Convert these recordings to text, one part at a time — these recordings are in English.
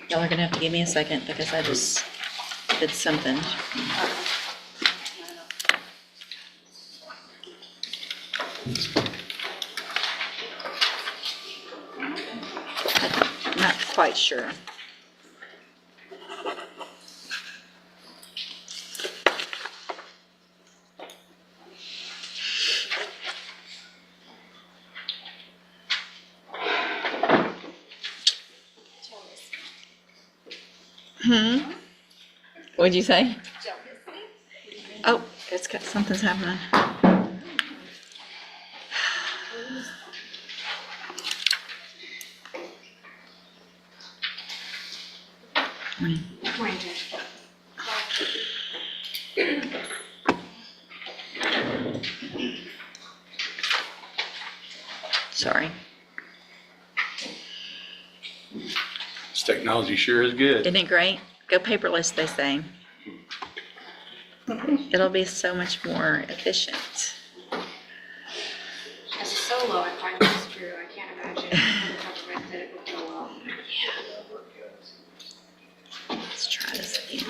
Y'all are gonna have to give me a second because I just did something. I'm not quite sure. What'd you say? Oh, it's got, something's happening. Morning. Morning, Judge. Sorry. This technology sure is good. Isn't it great? Go paperless, they say. It'll be so much more efficient. As a solo, I find this true. I can't imagine the government that it would go well. Let's try this again.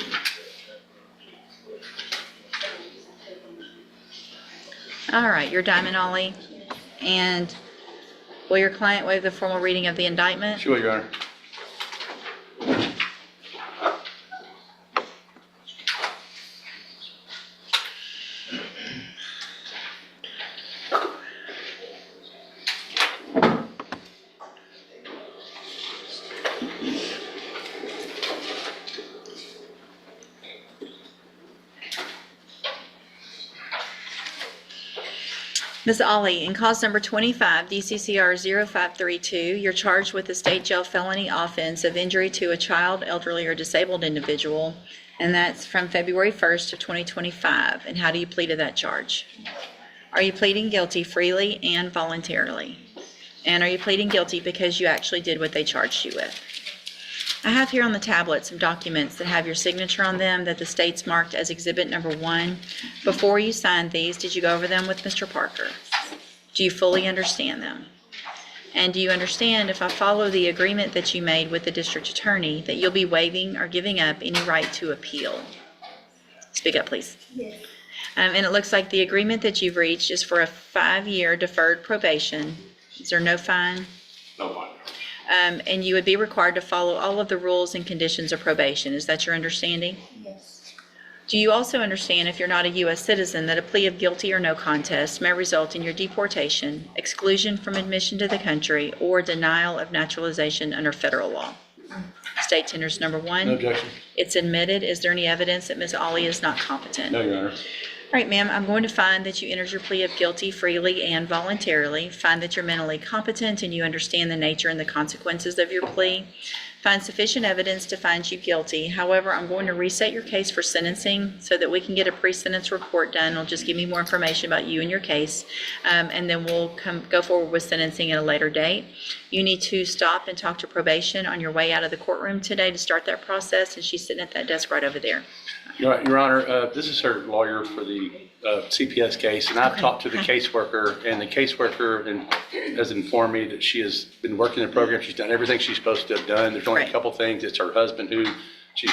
All right, your Diamond Ollie. And will your client waive the formal reading of the indictment? Sure, Your Honor. Ms. Ollie, in cause number 25, DCCR 0532, you're charged with the state jail felony offense of injury to a child, elderly, or disabled individual, and that's from February 1st of 2025. And how do you plead to that charge? Are you pleading guilty freely and voluntarily? And are you pleading guilty because you actually did what they charged you with? I have here on the tablet some documents that have your signature on them that the state's marked as exhibit number 1. Before you signed these, did you go over them with Mr. Parker? Do you fully understand them? And do you understand, if I follow the agreement that you made with the district attorney, that you'll be waiving or giving up any right to appeal? Speak up, please. Yes. And it looks like the agreement that you've reached is for a 5-year deferred probation. Is there no fine? No fine. And you would be required to follow all of the rules and conditions of probation. Is that your understanding? Yes. Do you also understand, if you're not a U.S. citizen, that a plea of guilty or no contest may result in your deportation, exclusion from admission to the country, or denial of naturalization under federal law? State tenders number 1. No objection. It's admitted. Is there any evidence that Ms. Ollie is not competent? No, Your Honor. All right, ma'am, I'm going to find that you entered your plea of guilty freely and voluntarily, find that you're mentally competent and you understand the nature and the consequences of your plea, find sufficient evidence to find you guilty. However, I'm going to reset your case for sentencing so that we can get a pre-sentence report done. It'll just give me more information about you and your case, and then we'll go forward with sentencing at a later date. You need to stop and talk to probation on your way out of the courtroom today to start that process, and she's sitting at that desk right over there. Your Honor, this is her lawyer for the CPS case, and I've Okay. talked to the caseworker, and the caseworker has informed me that she has been working the program. She's done everything she's supposed to have done. There's only Right. a couple things. It's her husband, who she's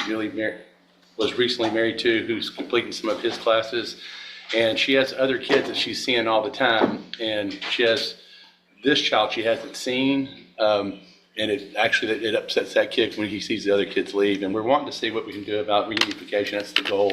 was recently married to, who's completing some of his classes. And she has other kids that she's seeing all the time. And she has this child she hasn't seen. And it upsets that kid when he sees the other kids leave. And we're wanting to see what we can do about reunification. That's the goal,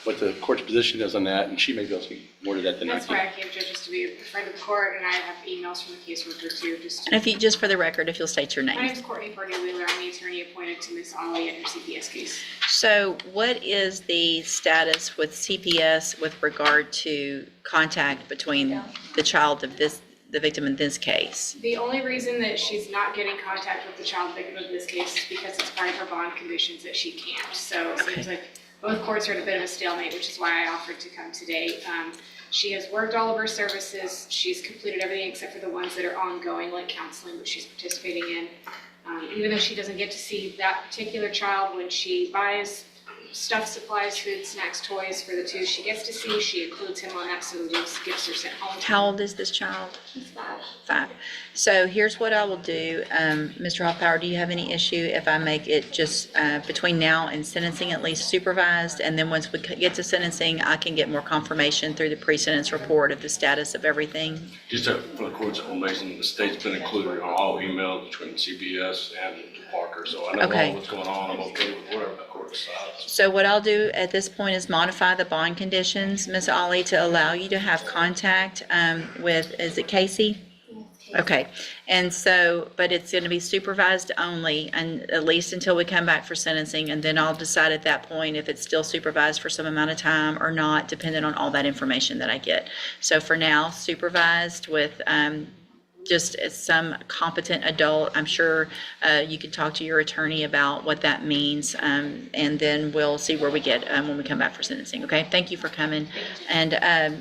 what the court's position is on that. And she may be able to speak more to that than I That's can. why I came, Judge, just to be a friend of the court, and I have emails from the caseworker too. And if you, just for the record, if you'll state your My name. name is Courtney Wheeler. I'm the attorney appointed to Ms. Ollie in her CPS case. So what is the status with CPS with regard to contact between the child of the victim in this case? The only reason that she's not getting contact with the child victim of this case is because it's part of her bond conditions that she can't. So it seems like both courts are at a bit of a stalemate, which is why I offered to come today. She has worked all of her services. She's completed everything except for the ones that are ongoing, like counseling, which she's participating in. Even though she doesn't get to see that particular child when she buys stuff, supplies, food, snacks, toys for the two she gets to see. She includes him on that, so the gifts are sent home. How old is this child? He's 5. 5. So here's what I will do. Mr. Hoffpower, do you have any issue if I make it just between now and sentencing at least supervised? And then once we get to sentencing, I can get more confirmation through the pre-sentence report of the status of everything? Just for the court's information, the state's been included on all emails between CBS and Parker, so I know Okay. all what's going on. I'm okay with whatever the court decides. So what I'll do at this point is modify the bond conditions, Ms. Ollie, to allow you to have contact with, is it Casey? Okay, and so, but it's going to be supervised only, and at least until we come back for sentencing, and then I'll decide at that point if it's still supervised for some amount of time or not, depending on all that information that I get. So for now, supervised with just as some competent adult. I'm sure you can talk to your attorney about what that means, and then we'll see where we get when we come back for sentencing, okay? Thank you for coming. And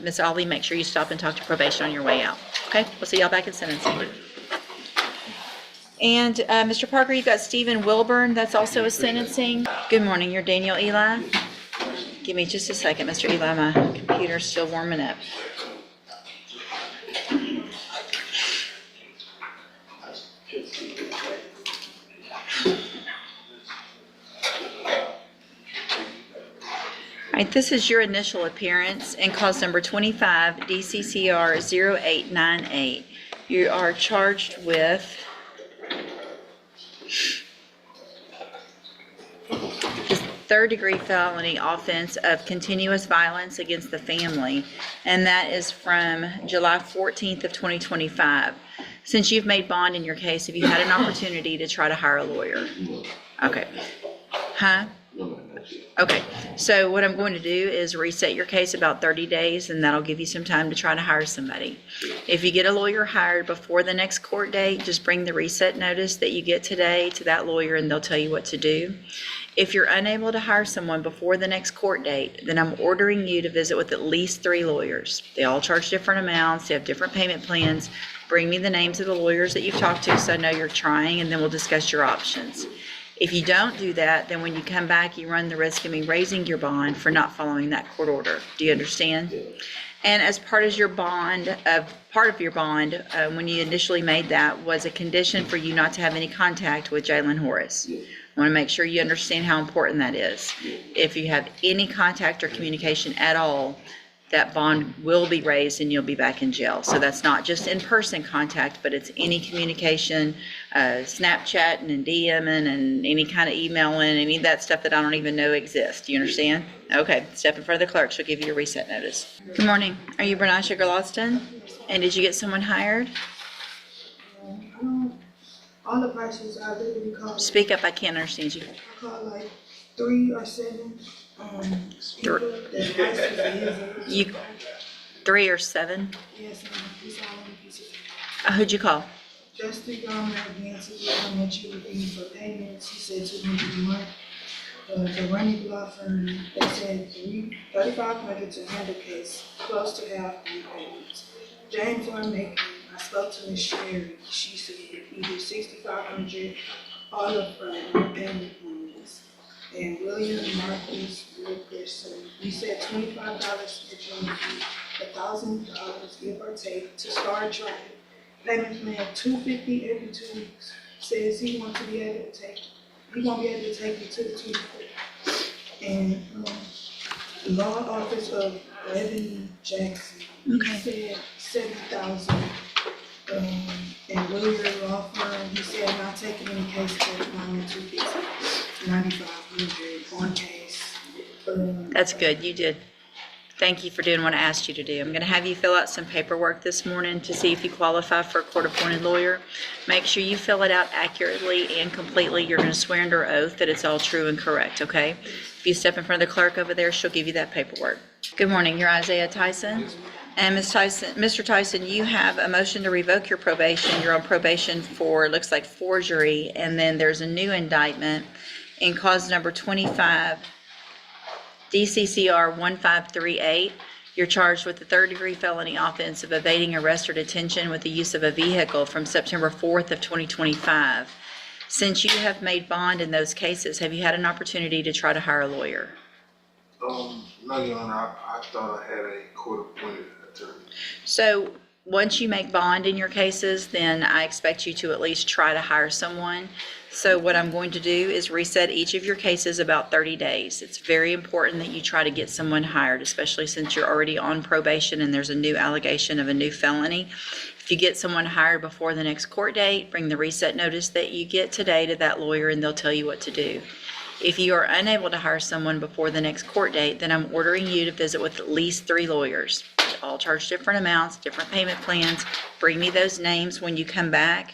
Ms. Ollie, make sure you stop and talk to probation on your way out, okay? We'll see y'all back in sentencing. And Mr. Parker, you've got Stephen Wilburn, that's also a sentencing. Good morning, you're Daniel Eli? Give me just a second, Mr. Eli, my computer's still warming up. All right, this is your initial appearance in cause number 25, DCCR 0898. You are charged with the third-degree felony offense of continuous violence against the family, and that is from July 14th of 2025. Since you've made bond in your case, have you had an opportunity to try to hire a lawyer? Okay. Huh? Okay, so what I'm going to do is reset your case about 30 days, and that'll give you some time to try to hire somebody. If you get a lawyer hired before the next court date, just bring the reset notice that you get today to that lawyer, and they'll tell you what to do. If you're unable to hire someone before the next court date, then I'm ordering you to visit with at least 3 lawyers. They all charge different amounts, they have different payment plans. Bring me the names of the lawyers that you've talked to so I know you're trying, and then we'll discuss your options. If you don't do that, then when you come back, you run the risk of me raising your bond for not following that court order. Do you understand? And as part of your bond, when you initially made that, was a condition for you not to have any contact with Jalen Horace. I want to make sure you understand how important that is. If you have any contact or communication at all, that bond will be raised and you'll be back in jail. So that's not just in-person contact, but it's any communication, Snapchatting and DMing and any kind of emailing, any of that stuff that I don't even know exists. Do you understand? Okay, step in front of the clerk. She'll give you a reset notice. Good morning. Are you Bernicia Gerloston? And did you get someone hired? All the persons I literally called. Speak up, I can't understand you. I called like 3 or 7 people that license is. You, 3 or 7? Yes, it's all on the piece of paper. Who'd you call? Just to comment again, to the one that you were in for payments, he said 200 a month. The running law firm, they said 3,500 to handle case, close to half repayments. James Making, I spoke to Ms. Sherry, she said either 6,500 all upfront, no payment plans. And William Marcus Wilkerson, he said $25 for joining fee, $1,000 give or take to start trying. Payment plan $250 every 2 weeks. Says he wants to be able to take, he won't be able to take it to the 24th. And the law office of Ebony Jackson, he said $70,000. And William Law Firm, he said not taking any case for $250, $9,500 on case. That's good, you did. Thank you for doing what I asked you to do. I'm going to have you fill out some paperwork this morning to see if you qualify for a court-appointed lawyer. Make sure you fill it out accurately and completely. You're going to swear under oath that it's all true and correct, okay? If you step in front of the clerk over there, she'll give you that paperwork. Good morning, you're Isaiah Tyson. And Ms. Tyson, Mr. Tyson, you have a motion to revoke your probation. You're on probation for, looks like forgery, and then there's a new indictment in cause number 25, DCCR 1538. You're charged with the third-degree felony offense of evading arrest or detention with the use of a vehicle from September 4th of 2025. Since you have made bond in those cases, have you had an opportunity to try to hire a lawyer? No, Your Honor, I thought I had a court-appointed attorney. So once you make bond in your cases, then I expect you to at least try to hire someone. So what I'm going to do is reset each of your cases about 30 days. It's very important that you try to get someone hired, especially since you're already on probation and there's a new allegation of a new felony. If you get someone hired before the next court date, bring the reset notice that you get today to that lawyer and they'll tell you what to do. If you are unable to hire someone before the next court date, then I'm ordering you to visit with at least 3 lawyers. They all charge different amounts, different payment plans. Bring me those names when you come back.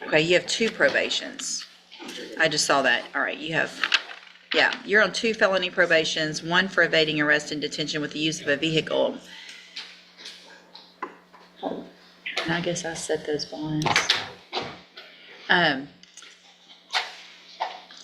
Okay, you have 2 probations. I just saw that. All right, you have, yeah, you're on 2 felony probations, 1 for evading arrest and detention with the use of a vehicle. And I guess I set those bonds.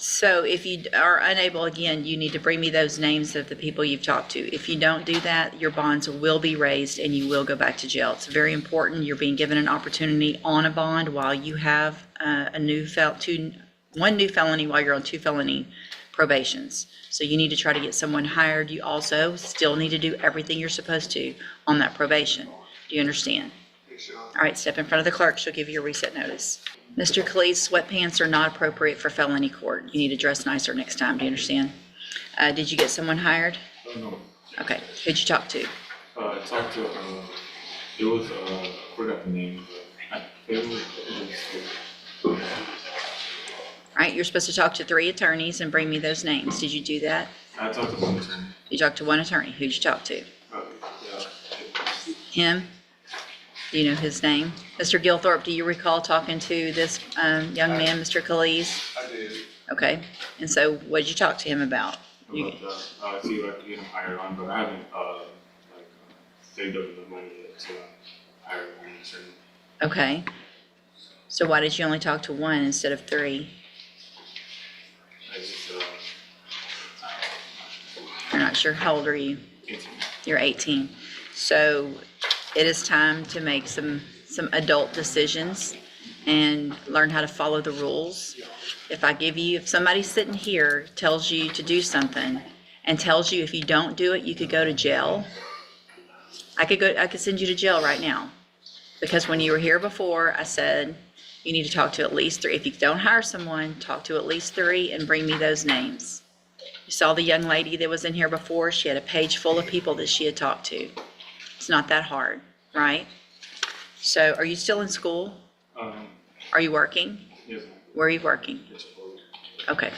So if you are unable, again, you need to bring me those names of the people you've talked to. If you don't do that, your bonds will be raised and you will go back to jail. It's very important. You're being given an opportunity on a bond while you have one new felony while you're on 2 felony probations. So you need to try to get someone hired. You also still need to do everything you're supposed to on that probation. Do you understand? Yes, Your Honor. All right, step in front of the clerk. She'll give you a reset notice. Mr. Khalid, sweatpants are not appropriate for felony court. You need to dress nicer next time. Do you understand? Did you get someone hired? No. Okay. Who'd you talk to? I talked to, it was, I forgot the name, but it was, All right, you're supposed to talk to 3 attorneys and bring me those names. Did you do that? I talked to one attorney. You talked to 1 attorney. Who'd you talk to? Yeah, Him? Do you know his name? Mr. Gilthorpe, do you recall talking to this young man, Mr. Khalid? I did. Okay. And so what did you talk to him about? about, see if I could get him hired on, but I haven't, saved up enough money yet to hire an attorney. Okay. So why did you only talk to 1 instead of 3? I just, You're not sure. How old are you? 18. You're 18. So it is time to make some adult decisions and learn how to follow the rules. If somebody sitting here tells you to do something and tells you if you don't do it, you could go to jail, I could send you to jail right now. Because when you were here before, I said you need to talk to at least 3. If you don't hire someone, talk to at least 3 and bring me those names. You saw the young lady that was in here before. She had a page full of people that she had talked to. It's not that hard, right? So are you still in school? Are you working? Yes, ma'am. Where are you working? Yes, ma'am. Okay.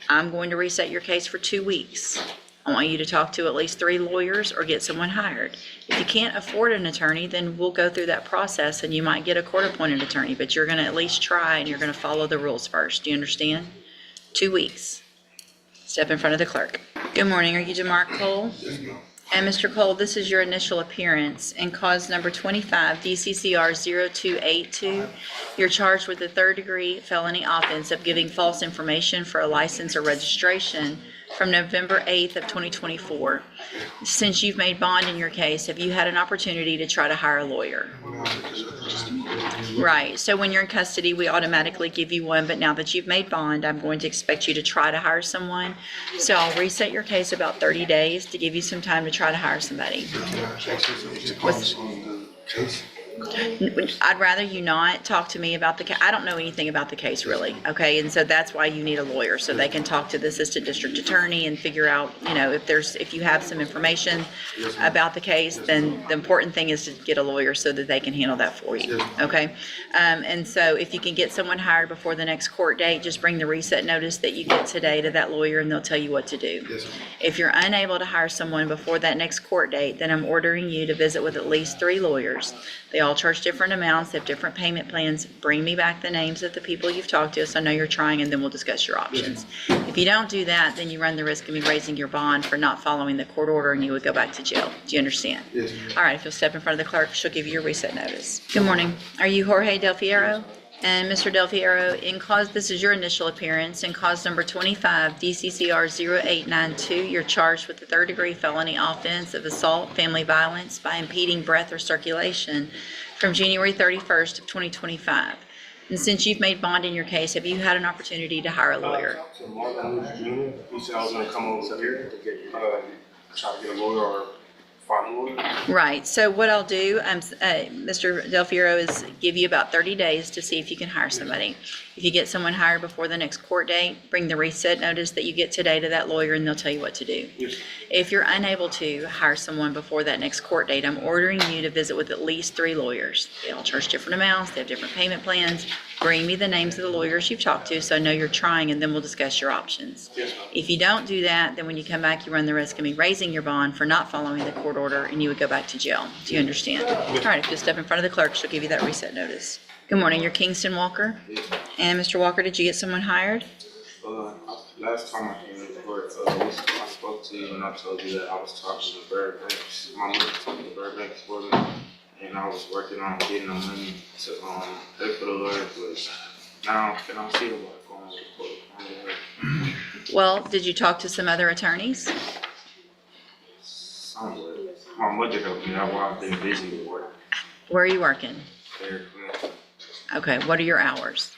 I'm going to reset your case for 2 weeks. I want you to talk to at least 3 lawyers or get someone hired. If you can't afford an attorney, then we'll go through that process and you might get a court-appointed attorney, but you're going to at least try and you're going to follow the rules first. Do you understand? 2 weeks. Step in front of the clerk. Good morning. Are you DeMarc Cole? Yes, ma'am. And Mr. Cole, this is your initial appearance in cause number 25, DCCR 0282. You're charged with a 3rd-degree felony offense of giving false information for a license or registration from November 8th of 2024. Since you've made bond in your case, have you had an opportunity to try to hire a lawyer? Right, so when you're in custody, we automatically give you one, but now that you've made bond, I'm going to expect you to try to hire someone. So I'll reset your case about 30 days to give you some time to try to hire somebody. What's on the case? I'd rather you not talk to me about the case. I don't know anything about the case really, okay? And so that's why you need a lawyer, so they can talk to the assistant district attorney and figure out, if you have some information about the case, then the important thing is to get a lawyer so that they can handle that for you, okay? And so if you can get someone hired before the next court date, just bring the reset notice that you get today to that lawyer and they'll tell you what to do. Yes, ma'am. If you're unable to hire someone before that next court date, then I'm ordering you to visit with at least 3 lawyers. They all charge different amounts, they have different payment plans. Bring me back the names of the people you've talked to, so I know you're trying, and then we'll discuss your options. If you don't do that, then you run the risk of me raising your bond for not following the court order, and you would go back to jail. Do you understand? Yes, ma'am. All right, if you'll step in front of the clerk, she'll give you your reset notice. Good morning. Are you Jorge Del Fierro? And Mr. Del Fierro, this is your initial appearance in cause number 25, DCCR 0892. You're charged with the 3rd-degree felony offense of assault, family violence by impeding breath or circulation from January 31st of 2025. And since you've made bond in your case, have you had an opportunity to hire a lawyer? So Martin Luther Jr., he said I was gonna come over here to get, try to get a lawyer or find a lawyer. Right, so what I'll do, Mr. Del Fiero, is give you about 30 days to see if you can hire somebody. If you get someone hired before the next court date, bring the reset notice that you get today to that lawyer and they'll tell you what to do. Yes. If you're unable to hire someone before that next court date, I'm ordering you to visit with at least 3 lawyers. They all charge different amounts, they have different payment plans. Bring me the names of the lawyers you've talked to so I know you're trying, and then we'll discuss your options. Yes, ma'am. If you don't do that, then when you come back, you run the risk of me raising your bond for not following the court order, and you would go back to jail. Do you understand? All right, if you'll step in front of the clerk, she'll give you that reset notice. Good morning, you're Kingston Walker? And Mr. Walker, did you get someone hired? Last time I came to court, I spoke to you and I told you that I was talking to Burbanks. My mother talking to Burbanks for me, and I was working on getting the money to pay for the lawyer, but now can I see what going on with the court? Well, did you talk to some other attorneys? Somewhere. My mother helped me, that's why I've been busy with work. Where are you working? There, Okay, what are your hours?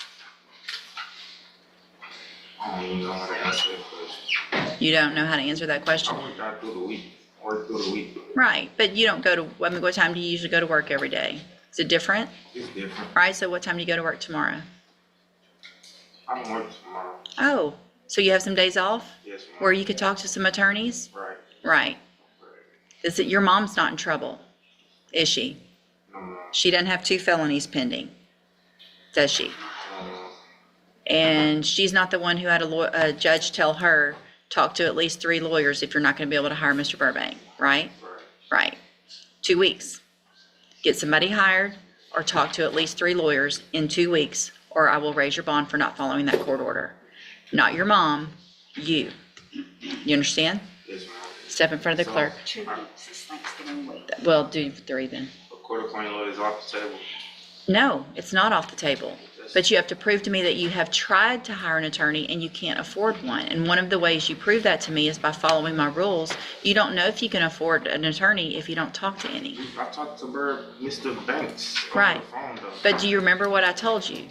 I don't even know how to answer that question. You don't know how to answer that question? I work out through the week, work through the week. Right, but you don't go to, I mean, what time do you usually go to work every day? Is it different? It's different. Right, so what time do you go to work tomorrow? I don't work tomorrow. Oh, so you have some days off Yes, ma'am. where you could talk to some attorneys? Right. Right. Is it, your mom's not in trouble, is she? No, no, She doesn't have 2 felonies pending, does she? no. And she's not the one who had a judge tell her, talk to at least 3 lawyers if you're not gonna be able to hire Mr. Burbank, right? Right. Right. 2 weeks. Get somebody hired or talk to at least 3 lawyers in 2 weeks, or I will raise your bond for not following that court order. Not your mom, you. You understand? Yes, ma'am. Step in front of the clerk. 2 weeks is Thanksgiving week. Well, do 3 then. A court-appointed lawyer is off the table. No, it's not off the table. But you have to prove to me that you have tried to hire an attorney and you can't afford one. And one of the ways you prove that to me is by following my rules. You don't know if you can afford an attorney if you don't talk to any. I talked to Mr. Banks on Right. the phone, though. But do you remember what I told you?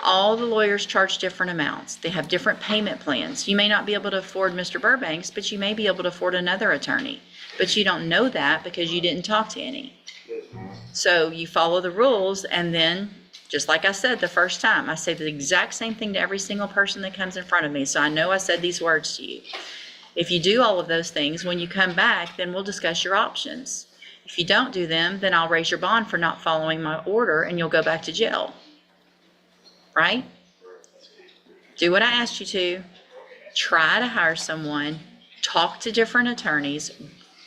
All the lawyers charge different amounts. They have different payment plans. You may not be able to afford Mr. Burbanks, but you may be able to afford another attorney. But you don't know that because you didn't talk to any. Yes, ma'am. So you follow the rules, and then, just like I said the first time, I say the exact same thing to every single person that comes in front of me. So I know I said these words to you. If you do all of those things, when you come back, then we'll discuss your options. If you don't do them, then I'll raise your bond for not following my order and you'll go back to jail. Right? Do what I asked you to. Try to hire someone, talk to different attorneys,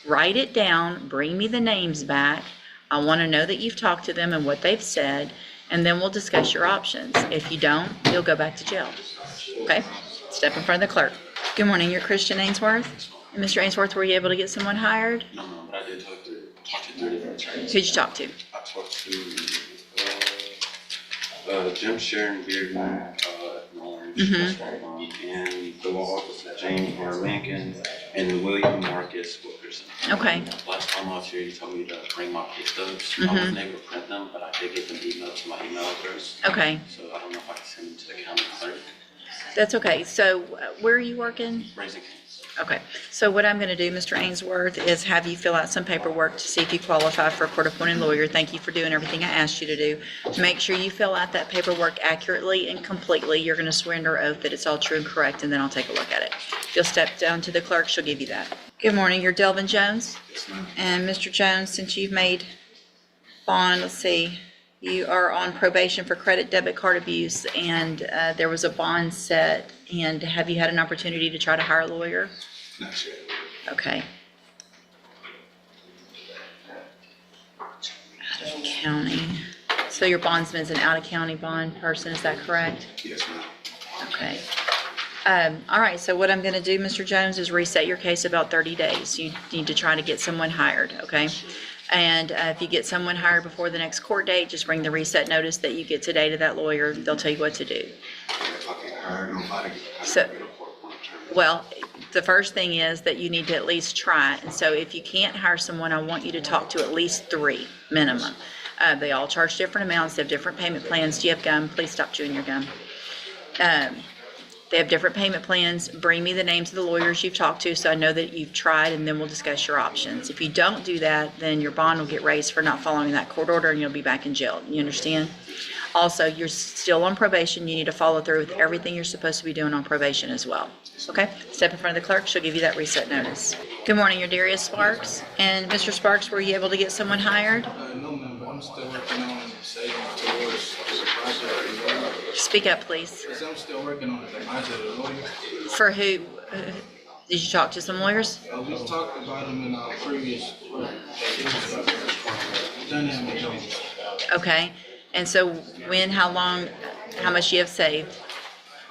write it down, bring me the names back. I want to know that you've talked to them and what they've said, and then we'll discuss your options. If you don't, you'll go back to jail. Okay? Step in front of the clerk. Good morning, you're Christian Ainsworth? And Mr. Ainsworth, were you able to get someone hired? No, but I did talk to 3 different attorneys. Who'd you talk to? I talked to Jim Sharon Bearden, Orange, and the law office at James R. Lincoln, and William Marcus Wilkerson. Okay. Last time I was here, you told me to bring my pay stubs. I wasn't able to print them, but I did get them emailed to my email address. Okay, So I don't know if I can send them to the county clerk. that's okay. So where are you working? Raising Cane's. Okay, so what I'm gonna do, Mr. Ainsworth, is have you fill out some paperwork to see if you qualify for a court-appointed lawyer. Thank you for doing everything I asked you to do. Make sure you fill out that paperwork accurately and completely. You're gonna swear under oath that it's all true and correct, and then I'll take a look at it. If you'll step down to the clerk, she'll give you that. Good morning, you're Delvin Jones? Yes, ma'am. And Mr. Jones, since you've made bond, let's see, you are on probation for credit debit card abuse, and there was a bond set, and have you had an opportunity to try to hire a lawyer? Not yet. Okay. Out of county. So your bondsman's an out-of-county bond person, is that correct? Yes, ma'am. Okay. All right, so what I'm gonna do, Mr. Jones, is reset your case about 30 days. You need to try to get someone hired, okay? And if you get someone hired before the next court date, just bring the reset notice that you get today to that lawyer. They'll tell you what to do. If I can't hire nobody, I So- can get a court-appointed attorney. Well, the first thing is that you need to at least try. And so if you can't hire someone, I want you to talk to at least 3 minimum. They all charge different amounts. They have different payment plans. Do you have gum? Please stop chewing your gum. They have different payment plans. Bring me the names of the lawyers you've talked to so I know that you've tried, and then we'll discuss your options. If you don't do that, then your bond will get raised for not following that court order and you'll be back in jail. You understand? Also, you're still on probation. You need to follow through with everything you're supposed to be doing on probation as well. Okay? Step in front of the clerk. She'll give you that reset notice. Good morning. You're Darius Sparks. And Mr. Sparks, were you able to get someone hired? No, ma'am, but I'm still working on saving towards the project. Speak up, please. Yes, I'm still working on the project, the lawyer. For who? Did you talk to some lawyers? We talked about them in our previous work. Done that with Jones. Okay. And so when, how long, how much you have saved?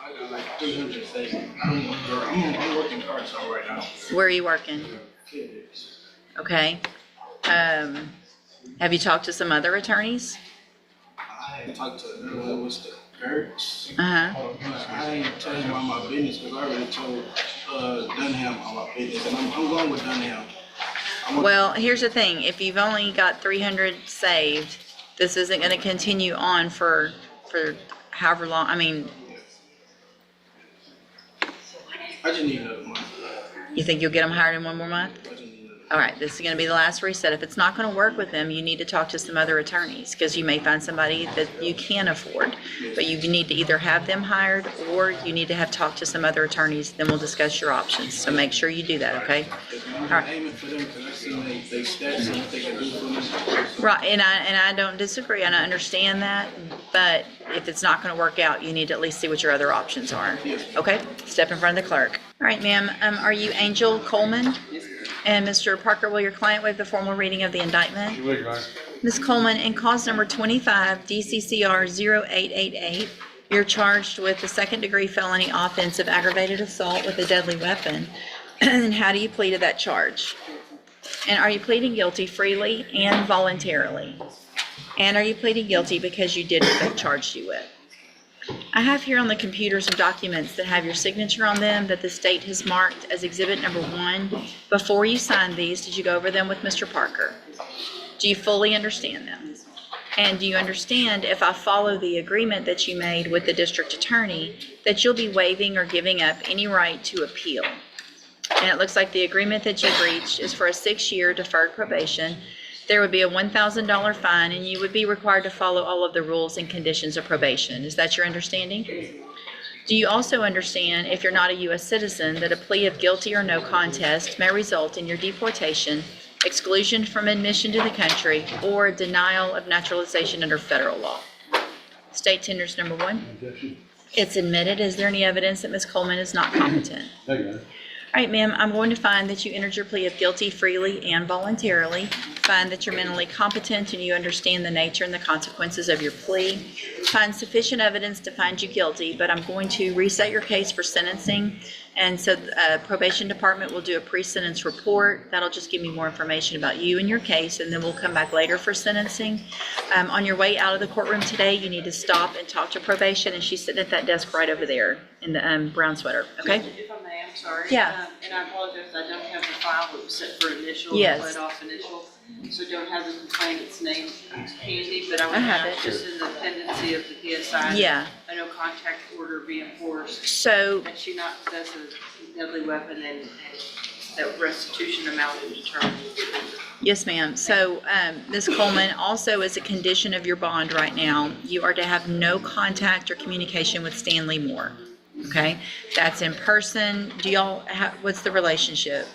I got like 300 savings. I'm working hard so right now. Where are you working? Okay. Have you talked to some other attorneys? I had talked to her, what's the Kurtz? Uh-huh. I ain't tell him about my business because I already told Dunham about my business, and I'm going with Dunham. Well, here's the thing. If you've only got 300 saved, this isn't going to continue on for however long. I mean, I just need another month. you think you'll get them hired in one more month? I just need another. All right, this is going to be the last reset. If it's not going to work with them, you need to talk to some other attorneys because you may find somebody that you can afford. But you need to either have them hired or you need to have talked to some other attorneys. Then we'll discuss your options. So make sure you do that, okay? I'm right. aiming for them because I seen they stats and what they can do for me. Right, and I don't disagree, and I understand that. But if it's not going to work out, you need to at least see what your other options are. Okay? Step in front of the clerk. All right, ma'am. Are you Angel Coleman? And Mr. Parker, will your client waive the formal reading of the indictment? You will, Your Honor. Ms. Coleman, in cause number 25, DCCR 0888, you're charged with the second-degree felony offense of aggravated assault with a deadly weapon. And how do you plead to that charge? And are you pleading guilty freely and voluntarily? And are you pleading guilty because you did what they charged you with? I have here on the computer some documents that have your signature on them that the state has marked as exhibit number 1. Before you signed these, did you go over them with Mr. Parker? Do you fully understand them? And do you understand if I follow the agreement that you made with the district attorney that you'll be waiving or giving up any right to appeal? And it looks like the agreement that you've reached is for a 6-year deferred probation. There would be a $1,000 fine, and you would be required to follow all of the rules and conditions of probation. Is that your understanding? Do you also understand, if you're not a U.S. citizen, that a plea of guilty or no contest may result in your deportation, exclusion from admission to the country, or denial of naturalization under federal law? State tenders number 1. It's admitted. Is there any evidence that Ms. Coleman is not competent? No, Your Honor. All right, ma'am, I'm going to find that you entered your plea of guilty freely and voluntarily, find that you're mentally competent and you understand the nature and the consequences of your plea, find sufficient evidence to find you guilty, but I'm going to reset your case for sentencing. And so the probation department will do a pre-sentence report. That'll just give me more information about you and your case, and then we'll come back later for sentencing. On your way out of the courtroom today, you need to stop and talk to probation, and she's sitting at that desk right over there in the brown sweater, okay? If I may, I'm sorry. Yeah. And I apologize, I don't have the file that was set for initial, Yes. let off initial. So don't have the complainant's name handy, but I would I have ask it. just in the pendency of the PSI. Yeah. I know contact order be enforced, So, that she not possess a deadly weapon and that restitution amount is determined. yes, ma'am. So, Ms. Coleman, also as a condition of your bond right now, you are to have no contact or communication with Stanley Moore, okay? That's in person. Do y'all have, what's the relationship?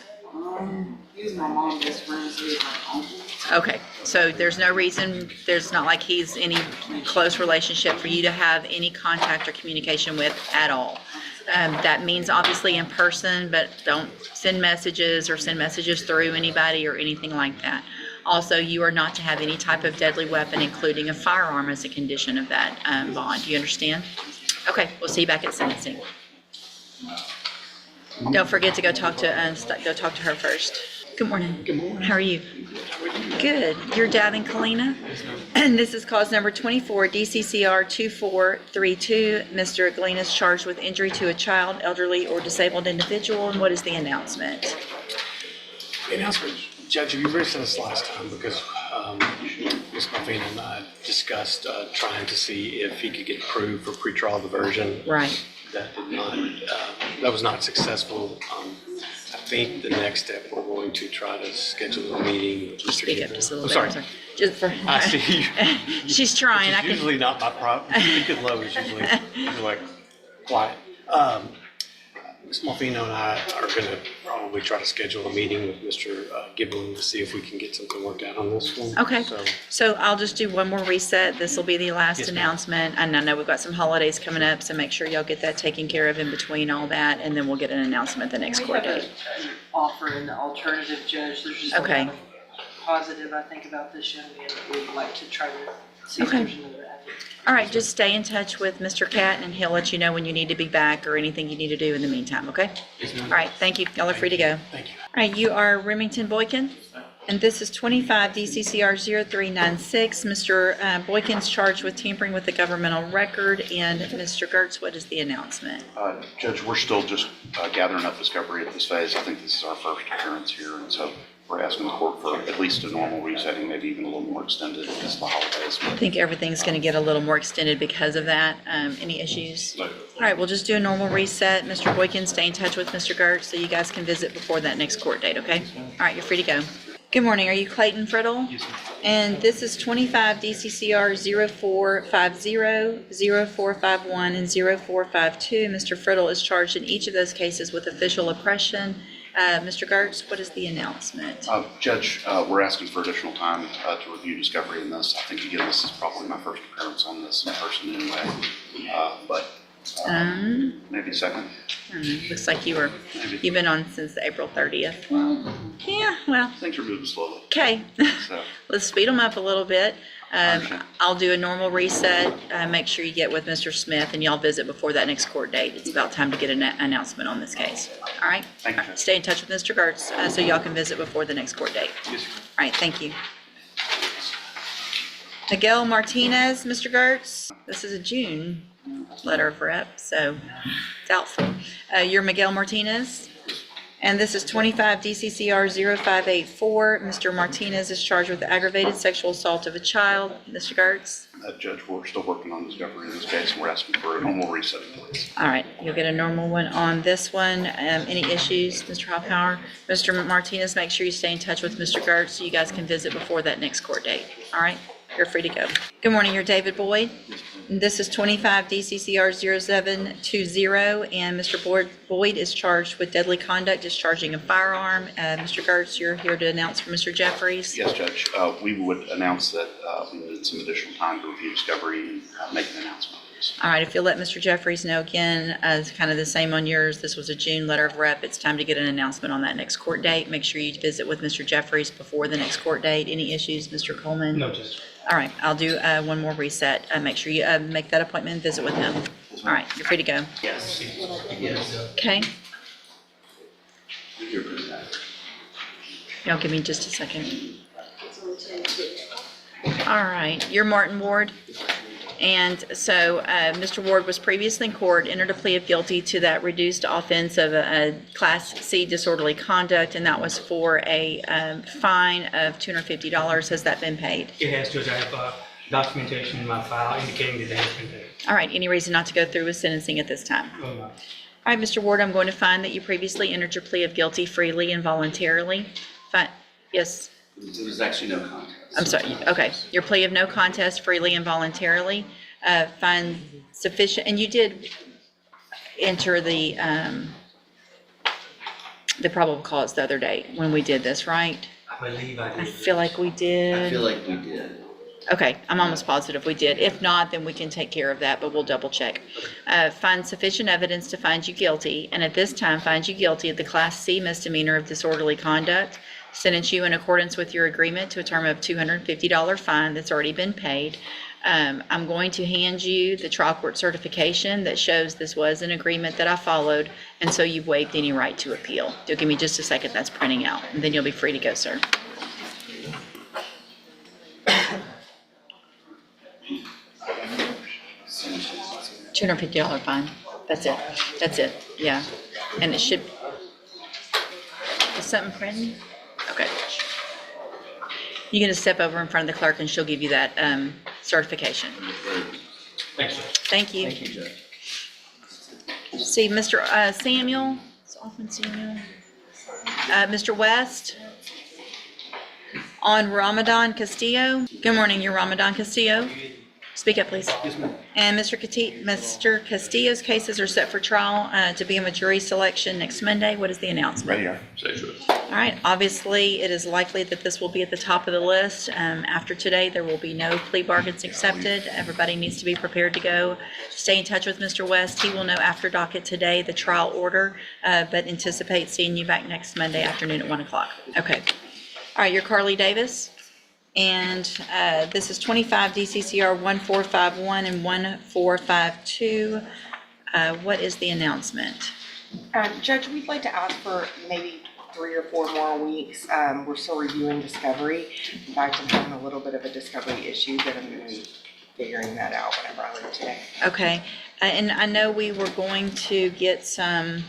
He's my mom's best friend, so he's my uncle. Okay, so there's no reason, there's not like he's any close relationship for you to have any contact or communication with at all. That means obviously in person, but don't send messages or send messages through anybody or anything like that. Also, you are not to have any type of deadly weapon, including a firearm, as a condition of that bond. Do you understand? Okay, we'll see you back at sentencing. Don't forget to go talk to her first. Good morning. Good morning. How are you? Good. You're Davin Kalina? And this is cause number 24, DCCR 2432. Mr. Galena is charged with injury to a child, elderly, or disabled individual. And what is the announcement? The announcement, Judge, you raised this last time because Ms. Malvina and I discussed trying to see if he could get approved for pretrial diversion. Right. That did not, that was not successful. I think the next step, we're going to try to schedule a meeting with Mr. Speak up Gibbons. just a little I'm bit. sorry. Just for. I see you. She's trying. I It's can. usually not my problem. Speaking low is usually like quiet. Ms. Malvino and I are going to probably try to schedule a meeting with Mr. Gibbons to see if we can get something worked out on this one. Okay. So, So I'll just do one more reset. This will be the last Yes, ma'am. announcement. And I know we've got some holidays coming up, so make sure y'all get that taken care of in between all that, and then we'll get an announcement the next We court have date. an offer in the alternative, Judge. There's just a Okay. lot of positive, I think, about this young man that we'd like to try to see if Okay. there's another avenue. All right, just stay in touch with Mr. Cat, and he'll let you know when you need to be back or anything you need to do in the meantime, okay? All right, thank you. Y'all are free to go. thank you. All right, you are Remington Boykin, and this is 25 DCCR 0396. Mr. Boykin's charged with tampering with the governmental record, and Mr. Gertz, what is the announcement? Judge, we're still just gathering up discovery at this phase. I think this is our first appearance here, and so we're asking the court for at least a normal resetting, maybe even a little more extended because of the holidays. I think everything's going to get a little more extended because of that. Any issues? No. All right, we'll just do a normal reset. Mr. Boykin, stay in touch with Mr. Gertz so you guys can visit before that next court date, okay? All right, you're free to go. Good morning. Are you Clayton Friddle? Yes, ma'am. And this is 25 DCCR 0450, 0451, and 0452. Mr. Friddle is charged in each of those cases with official oppression. Mr. Gertz, what is the announcement? Judge, we're asking for additional time to review discovery in this. I think, again, this is probably my first appearance on this in person anyway, but maybe second. Looks like you've been on since April 30th. Yeah, well, Things are moving slowly, okay. so. Let's speed them up a little bit. Understand. I'll do a normal reset. Make sure you get with Mr. Smith and y'all visit before that next court date. It's about time to get an announcement on this case. All right? Thank you, Judge. Stay in touch with Mr. Gertz so y'all can visit before the next court date. Yes, sir. All right, thank you. Miguel Martinez, Mr. Gertz. This is a June letter of rep, so doubtful. You're Miguel Martinez? And this is 25 DCCR 0584. Mr. Martinez is charged with aggravated sexual assault of a child. Mr. Gertz? Judge, we're still working on discovery in this case, and we're asking for a normal resetting, please. All right, you'll get a normal one on this one. Any issues, Mr. Hoffpower? Mr. Martinez, make sure you stay in touch with Mr. Gertz so you guys can visit before that next court date. All right, you're free to go. Good morning, you're David Boyd. And this is 25 DCCR 0720, and Mr. Boyd is charged with deadly conduct, discharging a firearm. Mr. Gertz, you're here to announce for Mr. Jeffries. Yes, Judge, we would announce that we need some additional time to review discovery and make an announcement, please. All right, if you'll let Mr. Jeffries know again, it's kind of the same on yours. This was a June letter of rep. It's time to get an announcement on that next court date. Make sure you visit with Mr. Jeffries before the next court date. Any issues, Mr. Coleman? No, Judge. All right, I'll do one more reset. Make sure you make that appointment and visit with him. All right, you're free to go. Yes. Yes. Okay? Y'all give me just a second. All right, you're Martin Ward. And so Mr. Ward was previously in court, entered a plea of guilty to that reduced offense of a Class C disorderly conduct, and that was for a fine of $250. Has that been paid? It has, Judge. I have documentation in my file indicating that it has been paid. All right, any reason not to go through with sentencing at this time? Oh, no. All right, Mr. Ward, I'm going to find that you previously entered your plea of guilty freely and voluntarily. Yes, There was actually no contest. I'm sorry, okay. Your plea of no contest freely and voluntarily. Find sufficient, and you did enter the probable cause the other day when we did this, right? I believe I I did. feel like we did. I feel like we did. Okay, I'm almost positive we did. If not, then we can take care of that, but we'll double check. Find sufficient evidence to find you guilty, and at this time, find you guilty of the Class C misdemeanor of disorderly conduct. Sentence you in accordance with your agreement to a term of $250 fine that's already been paid. I'm going to hand you the trial court certification that shows this was an agreement that I followed, and so you've waived any right to appeal. You'll give me just a second, that's printing out, and then you'll be free to go, sir. $250 fine. That's it. That's it. Yeah. And it should, is something printing? Okay. You can just step over in front of the clerk and she'll give you that certification. Thanks, Judge. Thank you. Thank you, Judge. See, Mr. Samuel, it's often Samuel. Mr. West on Ramadan Castillo. Good morning, you're Ramadan Castillo. Speak up, please. Yes, ma'am. And Mr. Castillo's cases are set for trial to be a jury selection next Monday. What is the announcement? Ready, All right, obviously, it is likely that this will be at the top of the list. After today, there will be no plea bargains accepted. Everybody needs to be prepared to go. Stay in touch with Mr. West. He will know after docket today the trial order, but anticipate seeing you back next Monday afternoon at 1 o'clock. Okay. All right, you're Carly Davis. And this is 25 DCCR 1451 and 1452. What is the announcement? Judge, we'd like to ask for maybe 3 or 4 more weeks. We're still reviewing discovery. In fact, I'm having a little bit of a discovery issue, but I'm going to be figuring that out whenever I leave today. Okay, and I know we were going to get some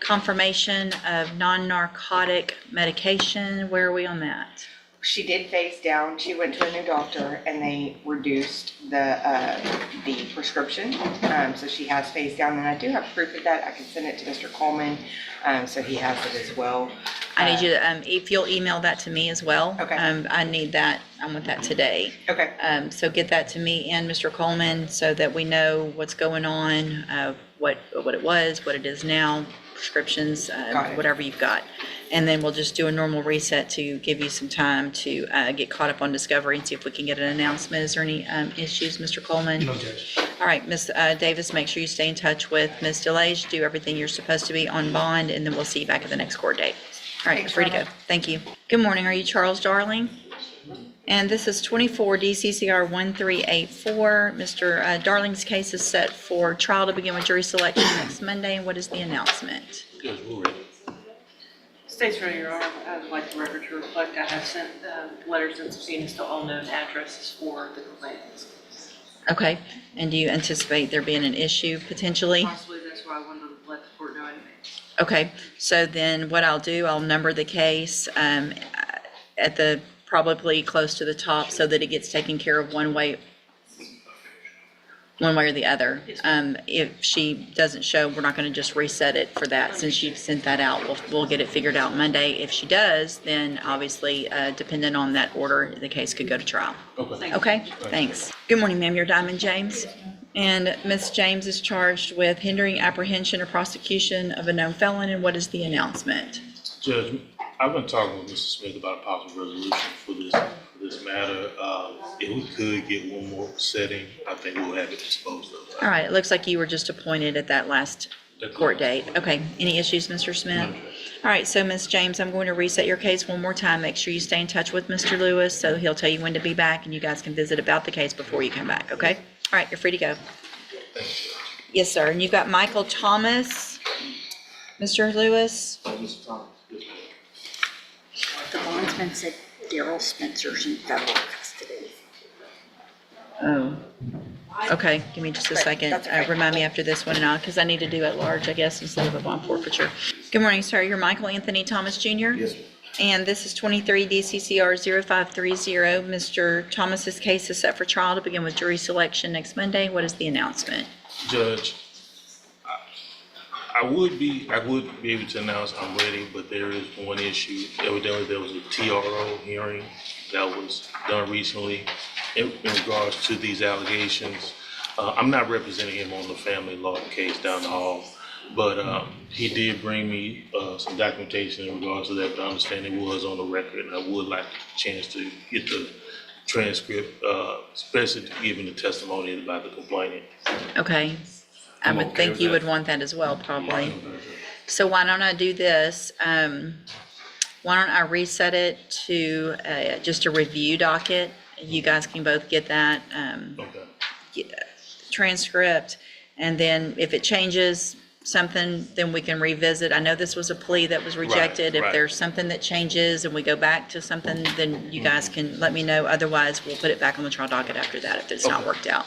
confirmation of non-narcotic medication. Where are we on that? She did phase down. She went to a new doctor and they reduced the prescription. So she has phased down, and I do have proof of that. I can send it to Mr. Coleman, so he has it as well. I need you to, if you'll email that to me as well. Okay. I need that, I want that today. Okay. So get that to me and Mr. Coleman so that we know what's going on, what it was, what it is now, prescriptions, Got it. whatever you've got. And then we'll just do a normal reset to give you some time to get caught up on discovery and see if we can get an announcement. Is there any issues, Mr. Coleman? No, Judge. All right, Ms. Davis, make sure you stay in touch with Ms. DeLage, do everything you're supposed to be on bond, and then we'll see you back at the next court date. All right, Thanks, free to go. Rhonda. Thank you. Good morning, are you Charles Darling? And this is 24 DCCR 1384. Mr. Darling's case is set for trial to begin with jury selection next Monday. What is the announcement? Judge, we're ready. States for Your Honor, I'd like the record to reflect I have sent letters and subpoenas to all known addresses for the complainants. Okay, and do you anticipate there being an issue potentially? Possibly, that's why I wanted to let the court know in advance. Okay, so then what I'll do, I'll number the case at the, probably close to the top so that it gets taken care of one way or the other. If she doesn't show, we're not gonna just reset it for that. Since you sent that out, we'll get it figured out Monday. If she does, then obviously, depending on that order, the case could go to trial. Okay, thanks. Good morning, ma'am, you're Diamond James. And Ms. James is charged with hindering apprehension or prosecution of a known felon, and what is the announcement? Judge, I've been talking with Mr. Smith about a possible resolution for this matter. If we could get one more setting, I think we'll have it disposed of. All right, it looks like you were just appointed at that last court date. Okay, any issues, Mr. Smith? All right, so Ms. James, I'm going to reset your case one more time. Make sure you stay in touch with Mr. Lewis, so he'll tell you when to be back, and you guys can visit about the case before you come back, okay? All right, you're free to go. Yes, sir, and you've got Michael Thomas, Mr. Lewis. The bondsman said Daryl Spencer's in federal custody. Oh, okay, give me just a second. That's okay. Remind me after this one, and because I need to do at large, I guess, instead of a bond forfeiture. Good morning, sir. You're Michael Anthony Thomas Jr.? Yes, ma'am. And this is 23 DCCR 0530. Mr. Thomas's case is set for trial to begin with jury selection next Monday. What is the announcement? Judge, I would be able to announce I'm ready, but there is one issue. Evidently, there was a TRO hearing that was done recently in regards to these allegations. I'm not representing him on the family law case down the hall, but he did bring me some documentation in regards to that, but I understand it was on the record, and I would like a chance to get the transcript, especially given the testimony about the complainant. Okay. I would think you would want that as well, probably. So why don't I do this? Why don't I reset it to just a review docket? You guys can both get that transcript. And then if it changes something, then we can revisit. I know this was a plea that was rejected. If there's something that changes and we go back to something, then you guys can let me know. Otherwise, we'll put it back on the trial docket after that if it's not worked out.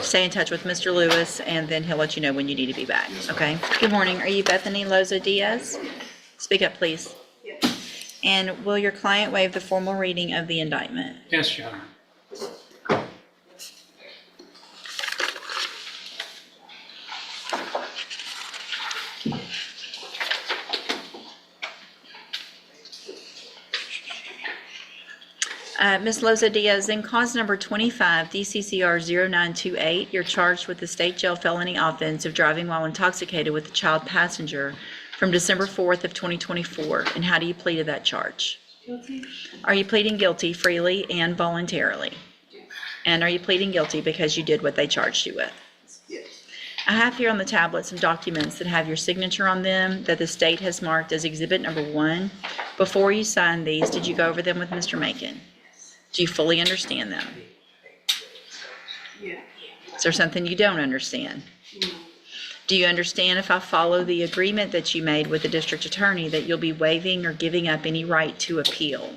Stay in touch with Mr. Lewis, and then he'll let you know when you need to be back, okay? Good morning. Are you Bethany Loza Diaz? Speak up, please. And will your client waive the formal reading of the indictment? Yes, Your Honor. Ms. Loza Diaz, in cause number 25, DCCR 0928, you're charged with the state jail felony offense of driving while intoxicated with a child passenger from December 4th of 2024. And how do you plead to that charge? Guilty. Are you pleading guilty freely and voluntarily? And are you pleading guilty because you did what they charged you with? Yes. I have here on the tablet some documents that have your signature on them that the state has marked as exhibit number 1. Before you signed these, did you go over them with Mr. Macon? Do you fully understand them? Yeah. Is there something you don't understand? No. Do you understand if I follow the agreement that you made with the district attorney that you'll be waiving or giving up any right to appeal?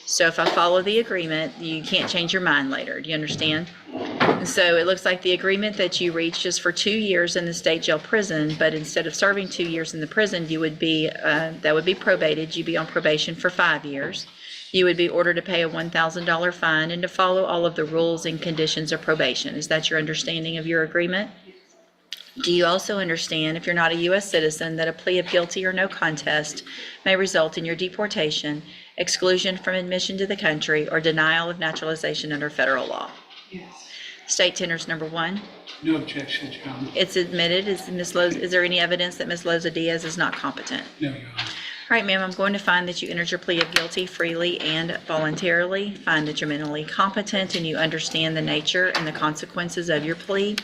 So if I follow the agreement, you can't change your mind later. Do you understand? And so it looks like the agreement that you reached is for 2 years in the state jail prison, but instead of serving 2 years in the prison, you would be, that would be probated. You'd be on probation for 5 years. You would be ordered to pay a $1,000 fine and to follow all of the rules and conditions of probation. Is that your understanding of your agreement? Do you also understand, if you're not a U.S. citizen, that a plea of guilty or no contest may result in your deportation, exclusion from admission to the country, or denial of naturalization under federal law? Yes. State tenders number 1. No objections, Your Honor. It's admitted. Is there any evidence that Ms. Loza Diaz is not competent? No, Your Honor. All right, ma'am, I'm going to find that you entered your plea of guilty freely and voluntarily, find that you're mentally competent and you understand the nature and the consequences of your plea,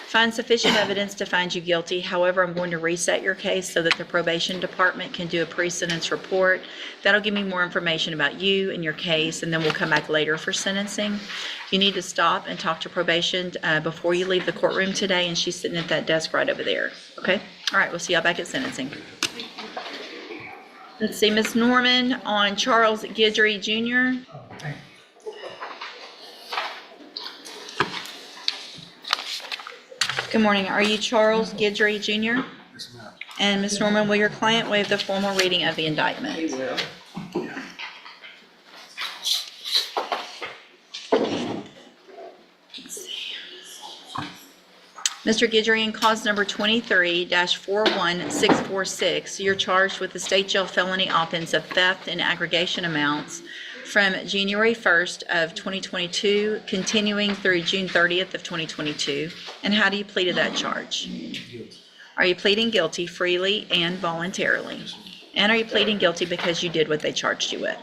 find sufficient evidence to find you guilty. However, I'm going to reset your case so that the probation department can do a pre-sentence report. That'll give me more information about you and your case, and then we'll come back later for sentencing. You need to stop and talk to probation before you leave the courtroom today, and she's sitting at that desk right over there, okay? All right, we'll see y'all back at sentencing. Let's see, Ms. Norman on Charles Guidry Jr. Good morning. Are you Charles Guidry Jr.? Yes, ma'am. And Ms. Norman, will your client waive the formal reading of the indictment? He will. Mr. Guidry, in cause number 23-41646, you're charged with the state jail felony offense of theft and aggregation amounts from January 1st of 2022, continuing through June 30th of 2022. And how do you plead to that charge? Are you pleading guilty freely and voluntarily? And are you pleading guilty because you did what they charged you with?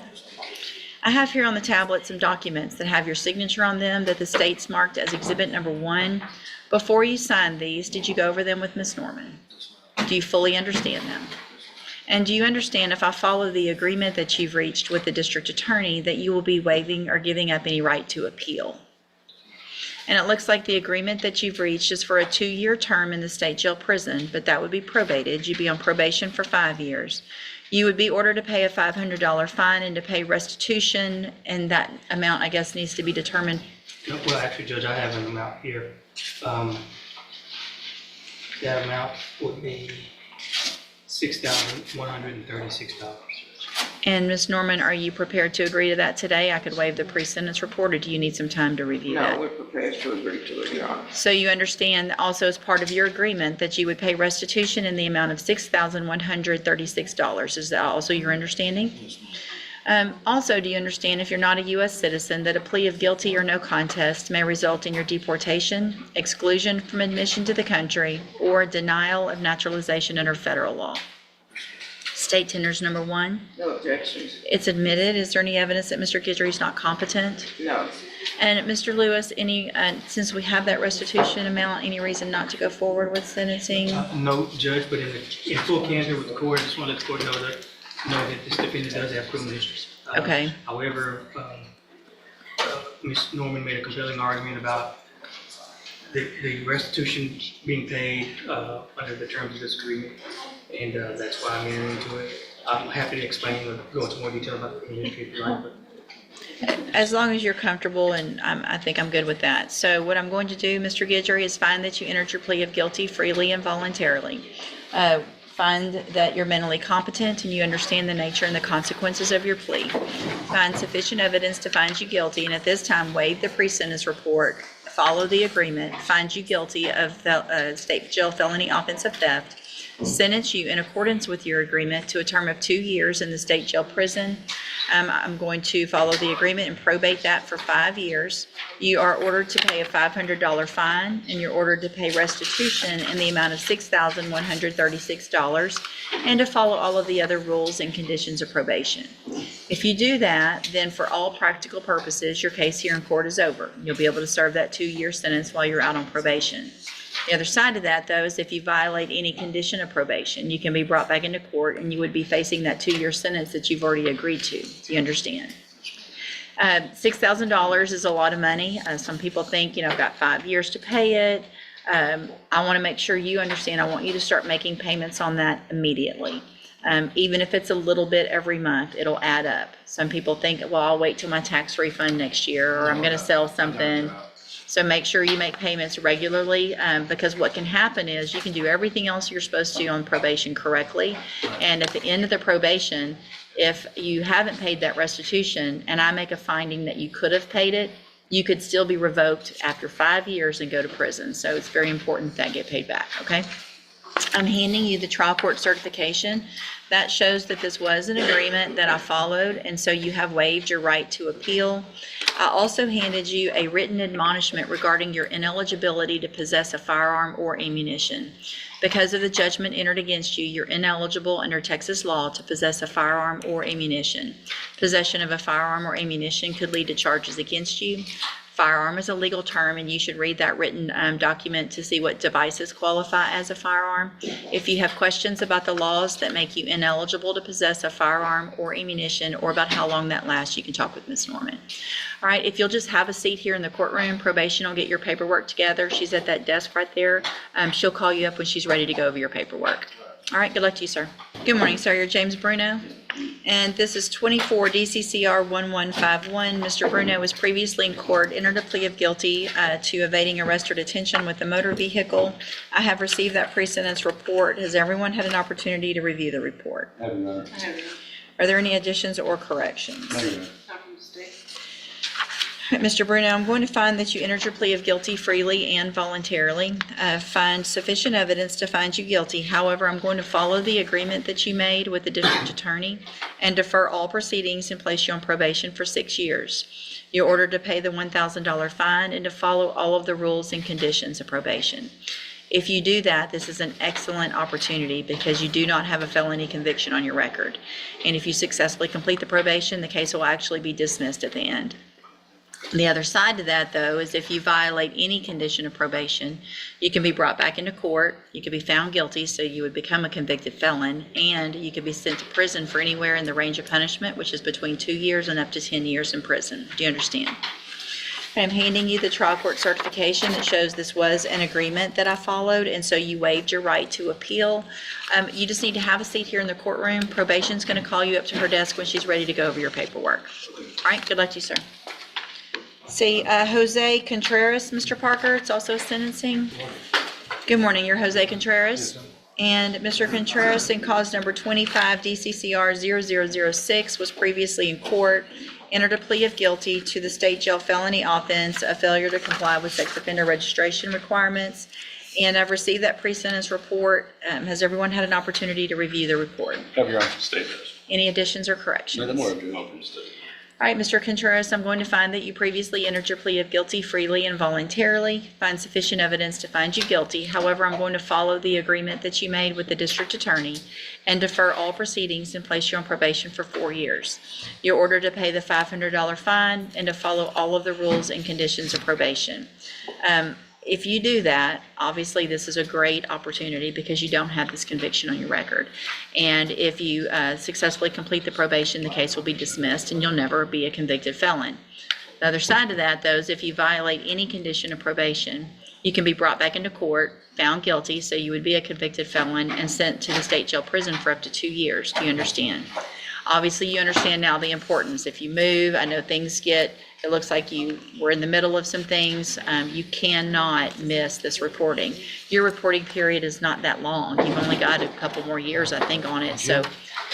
I have here on the tablet some documents that have your signature on them that the state's marked as exhibit number 1. Before you signed these, did you go over them with Ms. Norman? Do you fully understand them? And do you understand, if I follow the agreement that you've reached with the district attorney, that you will be waiving or giving up any right to appeal? And it looks like the agreement that you've reached is for a 2-year term in the state jail prison, but that would be probated. You'd be on probation for 5 years. You would be ordered to pay a $500 fine and to pay restitution, and that amount, I guess, needs to be determined. Well, actually, Judge, I have an amount here. That amount would be $6,136. And Ms. Norman, are you prepared to agree to that today? I could waive the pre-sentence report, or do you need some time to review that? No, we're prepared to agree to it, Your Honor. So you understand also as part of your agreement that you would pay restitution in the amount of $6,136. Is that also your understanding? Also, do you understand, if you're not a U.S. citizen, that a plea of guilty or no contest may result in your deportation, exclusion from admission to the country, or denial of naturalization under federal law? State tenders number 1. No objections. It's admitted. Is there any evidence that Mr. Guidry is not competent? No. And Mr. Lewis, since we have that restitution amount, any reason not to go forward with sentencing? No, Judge, but in full candor with the court, I just want to let the court know that this defendant does have criminal history. Okay. However, Ms. Norman made a compelling argument about the restitution being paid under the terms of this agreement, and that's why I'm entering into it. I'm happy to explain or go into more detail about the community if you like, but As long as you're comfortable, and I think I'm good with that. So what I'm going to do, Mr. Guidry, is find that you entered your plea of guilty freely and voluntarily. Find that you're mentally competent and you understand the nature and the consequences of your plea. Find sufficient evidence to find you guilty, and at this time, waive the pre-sentence report, follow the agreement, find you guilty of the state jail felony offense of theft, sentence you in accordance with your agreement to a term of 2 years in the state jail prison. I'm going to follow the agreement and probate that for 5 years. You are ordered to pay a $500 fine, and you're ordered to pay restitution in the amount of $6,136, and to follow all of the other rules and conditions of probation. If you do that, then for all practical purposes, your case here in court is over. You'll be able to serve that 2-year sentence while you're out on probation. The other side of that, though, is if you violate any condition of probation, you can be brought back into court and you would be facing that 2-year sentence that you've already agreed to. Do you understand? $6,000 is a lot of money. Some people think, I've got 5 years to pay it. I want to make sure you understand. I want you to start making payments on that immediately. Even if it's a little bit every month, it'll add up. Some people think, well, I'll wait till my tax refund next year, or I'm going to sell something. So make sure you make payments regularly, because what can happen is you can do everything else you're supposed to on probation correctly. And at the end of the probation, if you haven't paid that restitution and I make a finding that you could have paid it, you could still be revoked after 5 years and go to prison. So it's very important that get paid back, okay? I'm handing you the trial court certification. That shows that this was an agreement that I followed, and so you have waived your right to appeal. I also handed you a written admonishment regarding your ineligibility to possess a firearm or ammunition. Because of the judgment entered against you, you're ineligible under Texas law to possess a firearm or ammunition. Possession of a firearm or ammunition could lead to charges against you. Firearm is a legal term, and you should read that written document to see what devices qualify as a firearm. If you have questions about the laws that make you ineligible to possess a firearm or ammunition, or about how long that lasts, you can talk with Ms. Norman. All right, if you'll just have a seat here in the courtroom, probation will get your paperwork together. She's at that desk right there. She'll call you up when she's ready to go over your paperwork. All right, good luck to you, sir. Good morning, sir. You're James Bruno. And this is 24 DCCR 1151. Mr. Bruno was previously in court, entered a plea of guilty to evading arrest or detention with a motor vehicle. I have received that pre-sentence report. Has everyone had an opportunity to review the report? I have none. Are there any additions or corrections? Not from the state. Mr. Bruno, I'm going to find that you entered your plea of guilty freely and voluntarily. Find sufficient evidence to find you guilty. However, I'm going to follow the agreement that you made with the district attorney and defer all proceedings and place you on probation for 6 years. You're ordered to pay the $1,000 fine and to follow all of the rules and conditions of probation. If you do that, this is an excellent opportunity because you do not have a felony conviction on your record. And if you successfully complete the probation, the case will actually be dismissed at the end. The other side to that, though, is if you violate any condition of probation, you can be brought back into court, you could be found guilty, so you would become a convicted felon, and you could be sent to prison for anywhere in the range of punishment, which is between 2 years and up to 10 years in prison. Do you understand? I'm handing you the trial court certification that shows this was an agreement that I followed, and so you waived your right to appeal. You just need to have a seat here in the courtroom. Probation's going to call you up to her desk when she's ready to go over your paperwork. All right, good luck to you, sir. See, Jose Contreras, Mr. Parker, it's also sentencing. Good morning, you're Jose Contreras. And Mr. Contreras, in cause number 25 DCCR 0006, was previously in court, entered a plea of guilty to the state jail felony offense of failure to comply with sex offender registration requirements. And I've received that pre-sentence report. Has everyone had an opportunity to review the report? Have your own. State does. Any additions or corrections? Nothing more. Open state. All right, Mr. Contreras, I'm going to find that you previously entered your plea of guilty freely and voluntarily. Find sufficient evidence to find you guilty. However, I'm going to follow the agreement that you made with the district attorney and defer all proceedings and place you on probation for 4 years. You're ordered to pay the $500 fine and to follow all of the rules and conditions of probation. If you do that, obviously this is a great opportunity because you don't have this conviction on your record. And if you successfully complete the probation, the case will be dismissed and you'll never be a convicted felon. The other side of that, though, is if you violate any condition of probation, you can be brought back into court, found guilty, so you would be a convicted felon, and sent to the state jail prison for up to 2 years. Do you understand? Obviously, you understand now the importance. If you move, I know things get it looks like you were in the middle of some things, you cannot miss this reporting. Your reporting period is not that long. You've only got a couple more years, I think, on it. So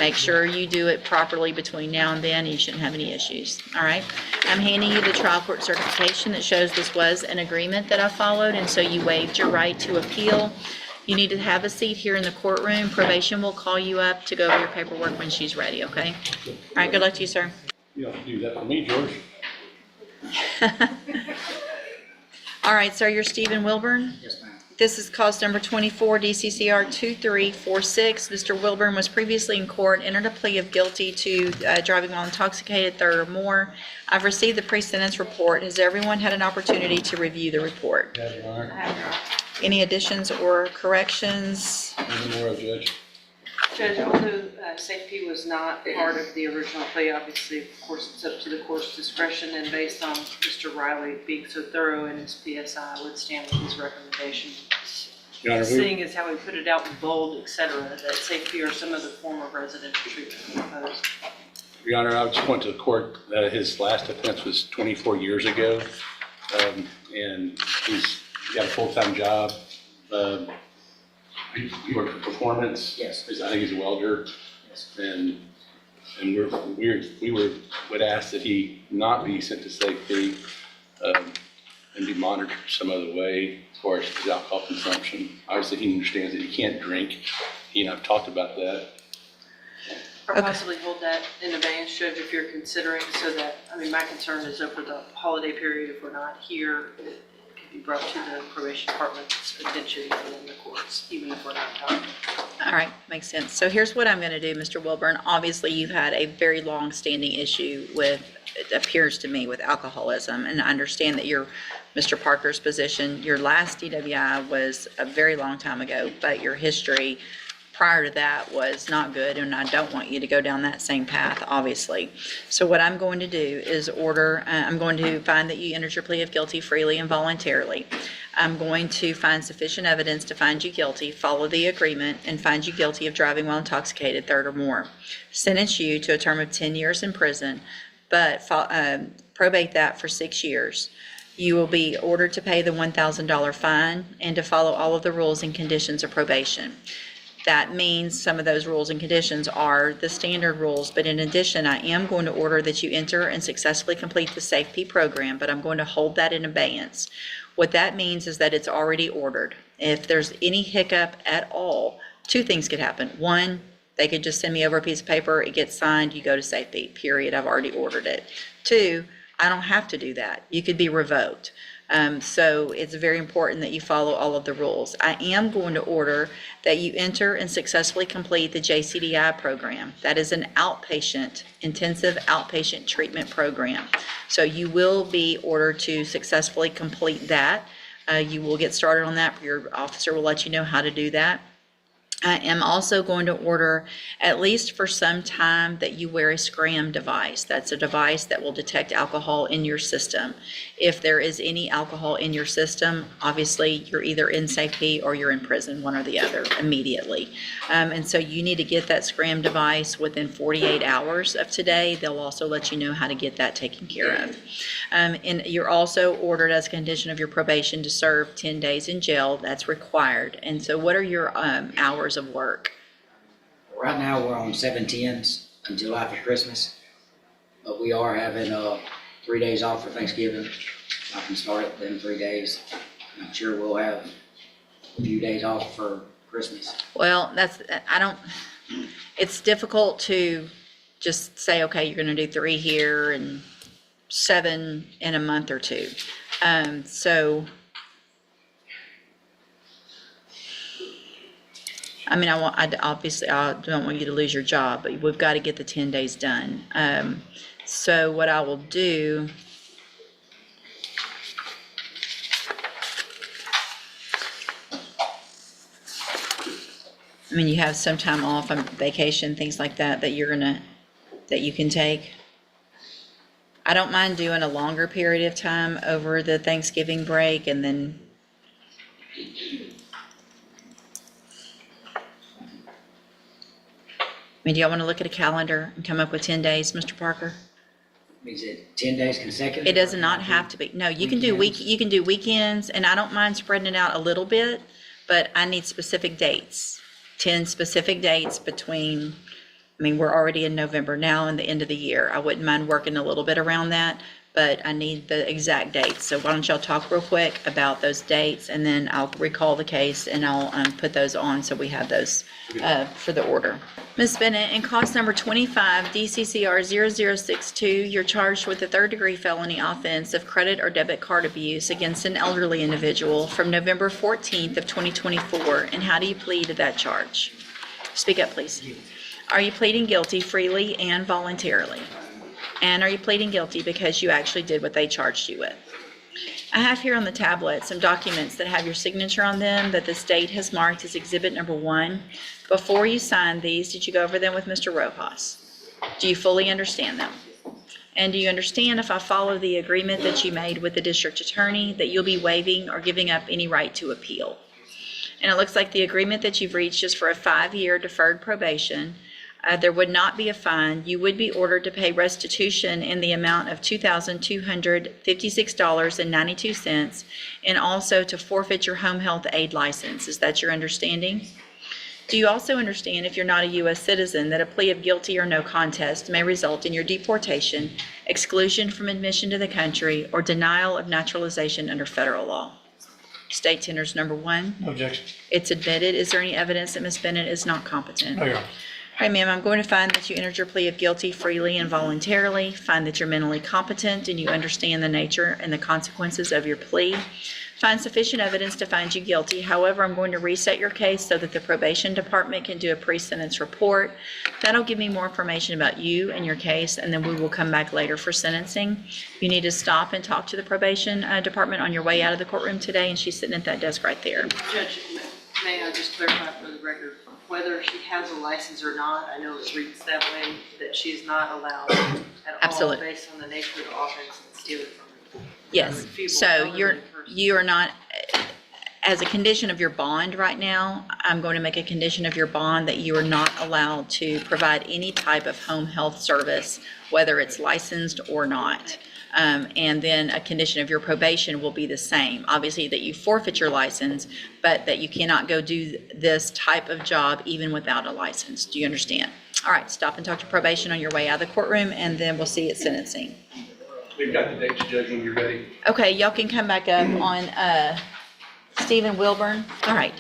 make sure you do it properly between now and then. You shouldn't have any issues. All right. I'm handing you the trial court certification that shows this was an agreement that I followed, and so you waived your right to appeal. You need to have a seat here in the courtroom. Probation will call you up to go over your paperwork when she's ready, okay? All right, good luck to you, sir. You don't have to do that for me, George. All right, sir, you're Stephen Wilburn? Yes, ma'am. This is cause number 24, DCCR 2346. Mr. Wilburn was previously in court, entered a plea of guilty to driving while intoxicated, third or more. I've received the pre-sentence report. Has everyone had an opportunity to review the report? Have Your Honor. Any additions or corrections? Nothing more of, Judge. Judge, although safety was not part of the original plea, obviously, of course, it's up to the court's discretion, and based on Mr. Riley being so thorough in his PSI, I would stand with his recommendation. Your Honor, Seeing as how we put it out in bold, et cetera, that safety or some other form of residential treatment proposed. Your Honor, I would just point to the court that his last offense was 24 years ago, and he's got a full-time job. He worked for Performance. Yes. I think he's a welder. Yes. And we would ask that he not be sent to safety and be monitored some other way as far as his alcohol consumption. Obviously, he understands that he can't drink. He and I've talked about that. Or possibly hold that in abeyance, Judge, if you're considering, so that, I mean, my concern is over the holiday period, if we're not here, it can be brought to the probation department's attention and then the courts, even if we're not talking. All right, makes sense. So here's what I'm going to do, Mr. Wilburn. Obviously, you've had a very long-standing issue with, it appears to me, with alcoholism, and I understand that you're Mr. Parker's position. Your last DWI was a very long time ago, but your history prior to that was not good, and I don't want you to go down that same path, obviously. So what I'm going to do is I'm going to find that you entered your plea of guilty freely and voluntarily. I'm going to find sufficient evidence to find you guilty, follow the agreement, and find you guilty of driving while intoxicated, third or more. Sentence you to a term of 10 years in prison, but probate that for 6 years. You will be ordered to pay the $1,000 fine and to follow all of the rules and conditions of probation. That means some of those rules and conditions are the standard rules, but in addition, I am going to order that you enter and successfully complete the SafeP program, but I'm going to hold that in abeyance. What that means is that it's already ordered. If there's any hiccup at all, two things could happen. One, they could just send me over a piece of paper, it gets signed, you go to SafeP, period. I've already ordered it. Two, I don't have to do that. You could be revoked. So it's very important that you follow all of the rules. I am going to order that you enter and successfully complete the JCDI program. That is an outpatient, intensive outpatient treatment program. So you will be ordered to successfully complete that. You will get started on that. Your officer will let you know how to do that. I am also going to order, at least for some time, that you wear a scram device. That's a device that will detect alcohol in your system. If there is any alcohol in your system, obviously you're either in SafeP or you're in prison, one or the other, immediately. And so you need to get that scram device within 48 hours of today. They'll also let you know how to get that taken care of. And you're also ordered as a condition of your probation to serve 10 days in jail. That's required. And so what are your hours of work? Right now, we're on 7/10s until after Christmas, but we are having 3 days off for Thanksgiving. I can start it within 3 days. I'm sure we'll have a few days off for Christmas. Well, it's difficult to just say, okay, you're going to do 3 here and 7 in a month or two. I mean, obviously, I don't want you to lose your job, but we've got to get the 10 days done. So what I will do, I mean, you have some time off on vacation, things like that, that you can take. I don't mind doing a longer period of time over the Thanksgiving break, and then I mean, do y'all want to look at a calendar and come up with 10 days, Mr. Parker? Is it 10 days consecutive? It does not have to be. No, you can do weekends, and I don't mind spreading it out a little bit, but I need specific dates. 10 specific dates between, we're already in November now and the end of the year. I wouldn't mind working a little bit around that, but I need the exact dates. So why don't y'all talk real quick about those dates, and then I'll recall the case and I'll put those on so we have those for the order. Ms. Bennett, in cause number 25, DCCR 0062, you're charged with a third-degree felony offense of credit or debit card abuse against an elderly individual from November 14th of 2024. And how do you plead to that charge? Speak up, please. Are you pleading guilty freely and voluntarily? And are you pleading guilty because you actually did what they charged you with? I have here on the tablet some documents that have your signature on them that the state has marked as exhibit number 1. Before you signed these, did you go over them with Mr. Rojas? Do you fully understand them? And do you understand, if I follow the agreement that you made with the district attorney, that you'll be waiving or giving up any right to appeal? And it looks like the agreement that you've reached is for a 5-year deferred probation. There would not be a fine. You would be ordered to pay restitution in the amount of $2,256.92, and also to forfeit your home health aid license. Is that your understanding? Do you also understand, if you're not a U.S. citizen, that a plea of guilty or no contest may result in your deportation, exclusion from admission to the country, or denial of naturalization under federal law? State tenders number 1. No objection. It's admitted. Is there any evidence that Ms. Bennett is not competent? No, Your Honor. All right, ma'am, I'm going to find that you entered your plea of guilty freely and voluntarily, find that you're mentally competent and you understand the nature and the consequences of your plea, find sufficient evidence to find you guilty. However, I'm going to reset your case so that the probation department can do a pre-sentence report. That'll give me more information about you and your case, and then we will come back later for sentencing. You need to stop and talk to the probation department on your way out of the courtroom today, and she's sitting at that desk right there. Judge, may I just clarify for the record, whether she has a license or not? I know it reads that way, that she's not allowed at all based on the nature of the offense and stealing from her. Yes, so you are not, as a condition of your bond right now, I'm going to make a condition of your bond that you are not allowed to provide any type of home health service, whether it's licensed or not. And then a condition of your probation will be the same. Obviously, that you forfeit your license, but that you cannot go do this type of job even without a license. Do you understand? All right, stop and talk to probation on your way out of the courtroom, and then we'll see you at sentencing. We've got the dates, Judge, when you're ready. Okay, y'all can come back up on Stephen Wilburn. All right,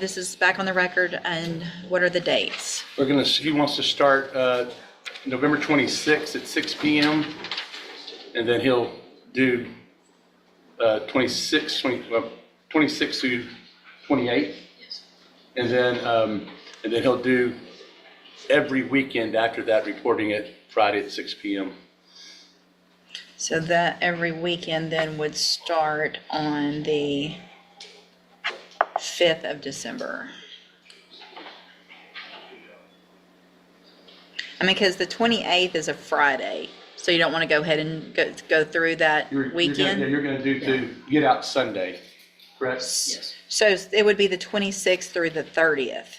this is back on the record, and what are the dates? He wants to start November 26th at 6 p.m. And then he'll do 26 through 28. And then he'll do every weekend after that, reporting it Friday at 6 p.m. So that every weekend then would start on the 5th of December. Because the 28th is a Friday. So you don't want to go ahead and go through that weekend? You're going to do get out Sunday, correct? Yes. So it would be the 26th through the 30th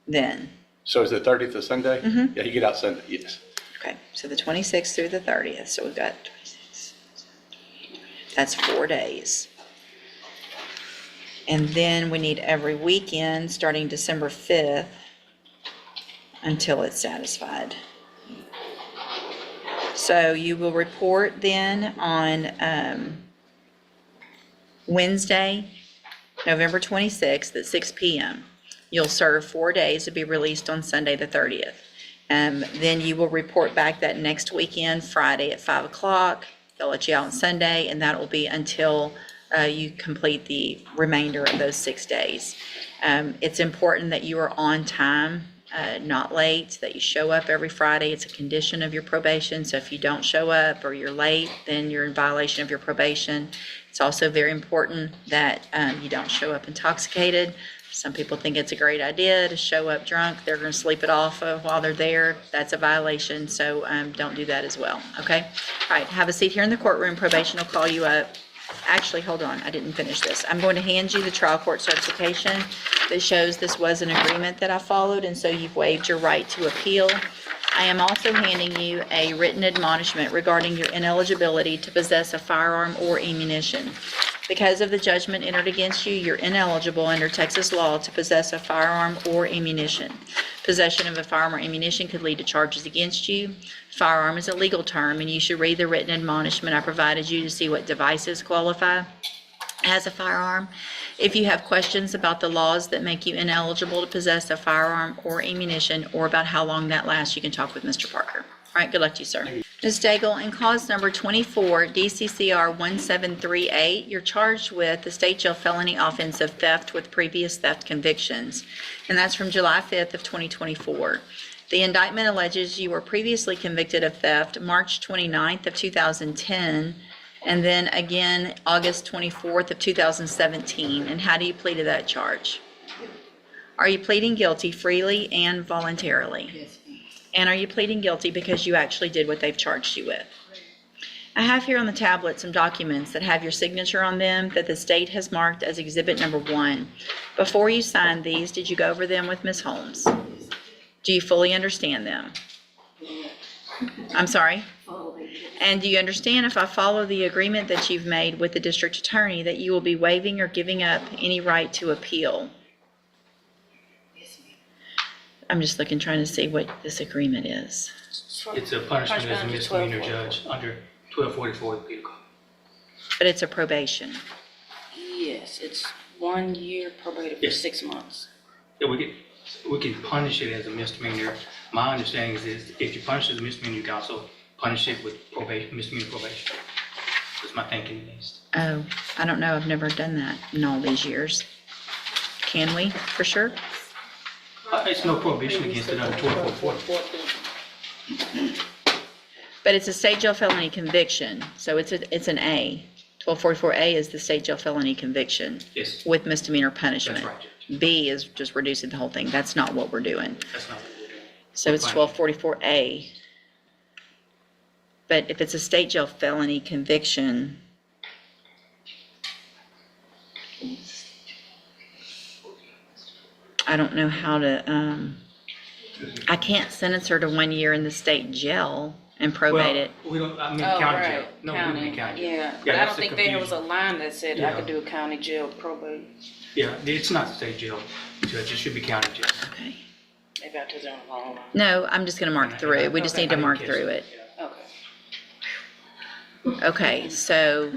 then? So is the 30th a Sunday? Mm-hmm. Yeah, you get out Sunday, yes. Okay, so the 26th through the 30th. So we've got 26. That's 4 days. And then we need every weekend starting December 5th until it's satisfied. So you will report then on Wednesday, November 26th at 6 p.m. You'll serve 4 days to be released on Sunday the 30th. Then you will report back that next weekend, Friday at 5 o'clock. They'll let you out on Sunday, and that will be until you complete the remainder of those 6 days. It's important that you are on time. Not late, that you show up every Friday. It's a condition of your probation. So if you don't show up or you're late, then you're in violation of your probation. It's also very important that you don't show up intoxicated. Some people think it's a great idea to show up drunk. They're going to sleep it off while they're there. That's a violation, so don't do that as well, okay? All right, have a seat here in the courtroom. Probation will call you up. Actually, hold on, I didn't finish this. I'm going to hand you the trial court certification that shows this was an agreement that I followed, and so you've waived your right to appeal. I am also handing you a written admonishment regarding your ineligibility to possess a firearm or ammunition. Because of the judgment entered against you, you're ineligible under Texas law to possess a firearm or ammunition. Possession of a firearm or ammunition could lead to charges against you. Firearm is a legal term, and you should read the written admonishment I provided you to see what devices qualify as a firearm. If you have questions about the laws that make you ineligible to possess a firearm or ammunition, or about how long that lasts, you can talk with Mr. Parker. All right, good luck to you, sir. Ms. Daigle, in cause number 24, DCCR 1738, you're charged with the state jail felony offense of theft with previous theft convictions, and that's from July 5th of 2024. The indictment alleges you were previously convicted of theft March 29th of 2010, and then again August 24th of 2017. And how do you plead to that charge? Are you pleading guilty freely and voluntarily? Yes, ma'am. And are you pleading guilty because you actually did what they've charged you with? I have here on the tablet some documents that have your signature on them that the state has marked as exhibit number 1. Before you signed these, did you go over them with Ms. Holmes? Do you fully understand them? I'm sorry? And do you understand, if I follow the agreement that you've made with the district attorney, that you will be waiving or giving up any right to appeal? I'm just looking, trying to see what this agreement is. It's a punishment as a misdemeanor, Judge, under 1244 of the Penal Code. But it's a probation. Yes, it's 1 year probated for Yes. 6 months. Yeah, we can punish it as a misdemeanor. My understanding is if you punish it as a misdemeanor, you can also punish it with probation, misdemeanor probation. That's my thinking at least. Oh, I don't know, I've never done that in all these years. Can we, for sure? It's no prohibition against it under 1244. But it's a state jail felony conviction, so it's an A. 1244A is the state jail felony conviction. Yes. With misdemeanor punishment. That's right, Judge. B is just reducing the whole thing. That's not what we're doing. That's not what we're doing. So it's 1244A. But if it's a state jail felony conviction, I don't know how to, I can't sentence her to 1 year in the state jail and probate it. We don't, I mean, Oh, county jail. right, No, we wouldn't be county jail. Yeah, but I that's don't the think there was a confusion. line that said I Yeah. could do a county jail probate. Yeah, it's not state jail, Judge, it should be county jail. Okay. Maybe I took it on the wrong line. No, I'm just gonna mark through it. We just Okay, need to I didn't mark catch through that. it. Okay. Okay, so,